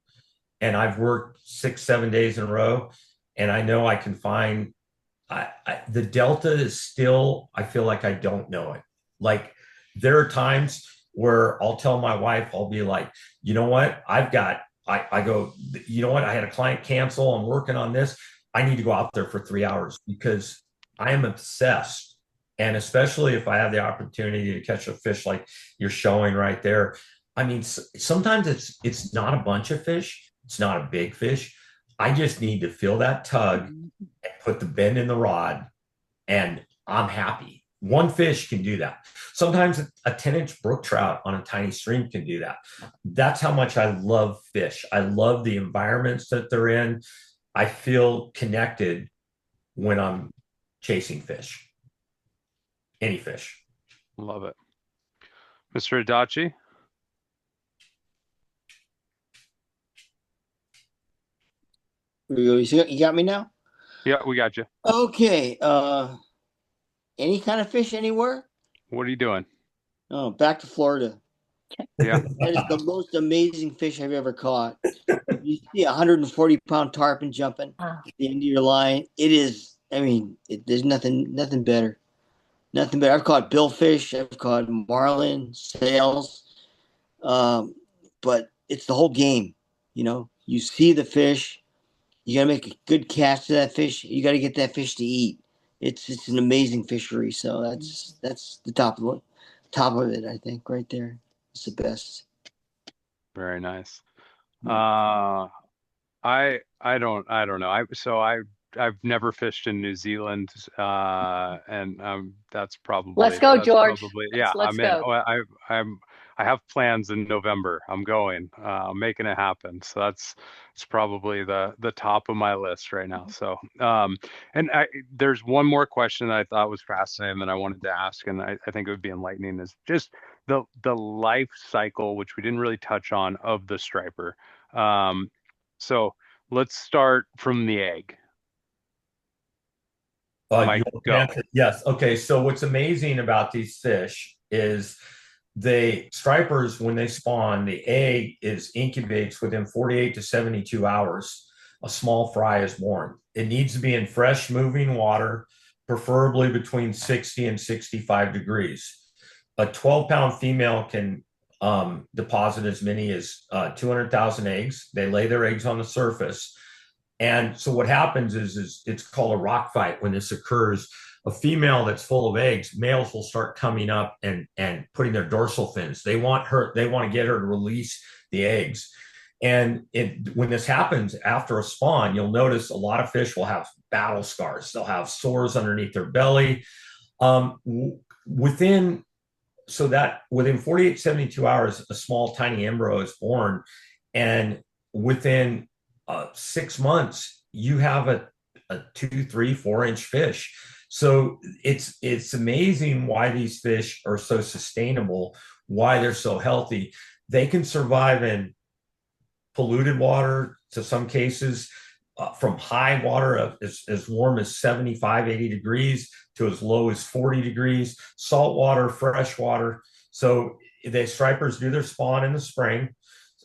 and I've worked 6-7 days in a row and I know I can find, the Delta is still, I feel like I don't know it. Like there are times where I'll tell my wife, I'll be like, you know what, I go, you know what, I had a client cancel, I'm working on this. I need to go out there for 3 hours because I am obsessed. And especially if I have the opportunity to catch a fish like you're showing right there. I mean, sometimes it's not a bunch of fish. It's not a big fish. I just need to feel that tug and put the bend in the rod and I'm happy. One fish can do that. Sometimes a 10-inch brook trout on a tiny stream can do that. That's how much I love fish. I love the environments that they're in. I feel connected when I'm chasing fish. Any fish. Love it. Mr. Adachi? You got me now? Yeah, we got you. Okay. Any kind of fish anywhere? What are you doing? Oh, back to Florida. Yeah. That is the most amazing fish I've ever caught. You see a 140-pound tarpon jumping at the end of your line. It is, there's nothing better. Nothing better. I've caught billfish. I've caught marlin, sails. But it's the whole game. You see the fish. You got to make a good cast of that fish. You got to get that fish to eat. It's an amazing fishery. So that's the top of it, I think, right there. It's the best. Very nice. I don't know. I've never fished in New Zealand, and that's probably. Let's go, George. I'm in. I have plans in November. I'm going. I'm making it happen. So it's probably the top of my list right now. So, there's one more question that I thought was fascinating that I wanted to ask, and I think it would be enlightening, is just the life cycle, which we didn't really touch on, of the striper. So let's start from the egg. Mike, go. Yes. Okay. So what's amazing about these fish is stripers, when they spawn, the egg incubates within 48 to 72 hours. A small fry is born. It needs to be in fresh moving water, preferably between 60 and 65 degrees. A 12-pound female can deposit as many as 200,000 eggs. They lay their eggs on the surface. And so what happens is it's called a rock fight when this occurs. A female that's full of eggs, males will start coming up and putting their dorsal fins. They want to get her to release the eggs. And when this happens after a spawn, you'll notice a lot of fish will have battle scars. They'll have sores underneath their belly. Within 48, 72 hours, a small tiny embryo is born. And within 6 months, you have a 2, 3, 4 inch fish. So it's amazing why these fish are so sustainable, why they're so healthy. They can survive in polluted water to some cases, from high water of as warm as 75, 80 degrees to as low as 40 degrees, salt water, fresh water. So the stripers do their spawn in the spring.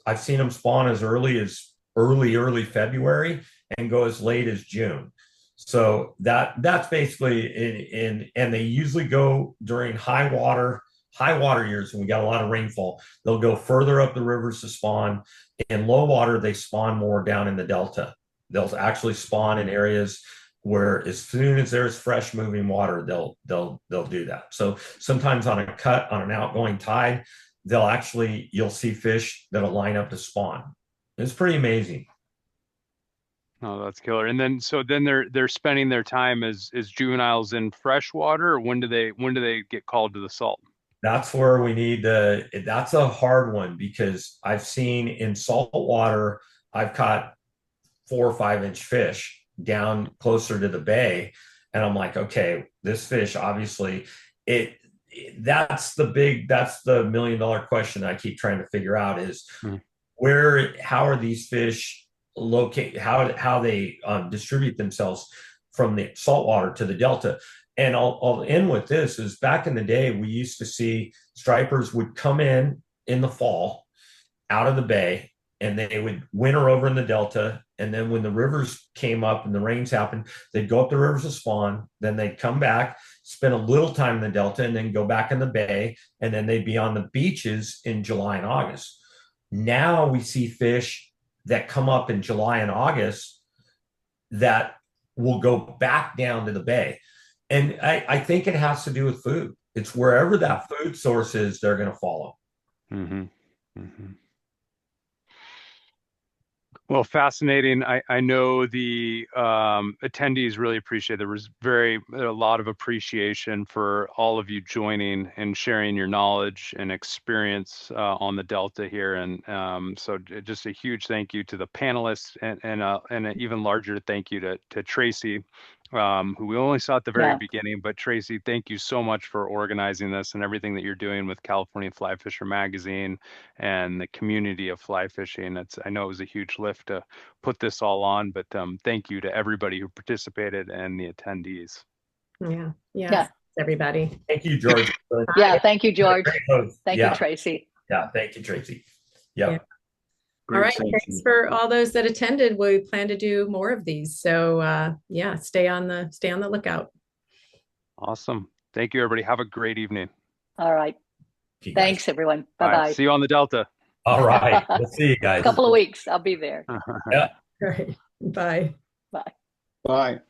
I've seen them spawn as early as early February and go as late as June. So that's basically and they usually go during high water years when we got a lot of rainfall. They'll go further up the rivers to spawn. In low water, they spawn more down in the delta. They'll actually spawn in areas where as soon as there's fresh moving water, they'll do that. So sometimes on a cut, on an outgoing tide, you'll see fish that'll line up to spawn. It's pretty amazing. Oh, that's killer. And then they're spending their time as juveniles in fresh water, or when do they get called to the salt? That's where we need that's a hard one, because I've seen in salt water, I've caught 4 or 5 inch fish down closer to the bay. And I'm like, okay, this fish, obviously that's the $1 million question I keep trying to figure out is how are these fish locate, how they distribute themselves from the saltwater to the delta. And I'll end with this is back in the day, we used to see stripers would come in the fall out of the bay, and they would winter over in the delta. And then when the rivers came up and the rains happened, they'd go up the rivers to spawn. Then they'd come back, spend a little time in the delta, and then go back in the bay. And then they'd be on the beaches in July and August. Now we see fish that come up in July and August that will go back down to the bay. And I think it has to do with food. It's wherever that food source is, they're going to follow. Mm-hmm. Mm-hmm. Well, fascinating. I know the attendees really appreciate it. There was a lot of appreciation for all of you joining and sharing your knowledge and experience on the Delta here. And so just a huge thank you to the panelists, and an even larger thank you to Tracy, who we only saw at the very beginning. But Tracy, thank you so much for organizing this and everything that you're doing with California Fly Fisher Magazine and the community of fly fishing. I know it was a huge lift to put this all on, but thank you to everybody who participated and the attendees. Yeah. Everybody. Thank you, George. Thank you, George. Thank you, Tracy. Yeah, thank you, Tracy. Yeah. All right. Thanks for all those that attended. We plan to do more of these. So stay on the lookout. Awesome. Thank you, everybody. Have a great evening. All right. Thanks, everyone. Bye-bye. Right, see you on the Delta. All right. We'll see you guys. A couple of weeks. I'll be there. Yeah. All right. Bye. Bye. Bye.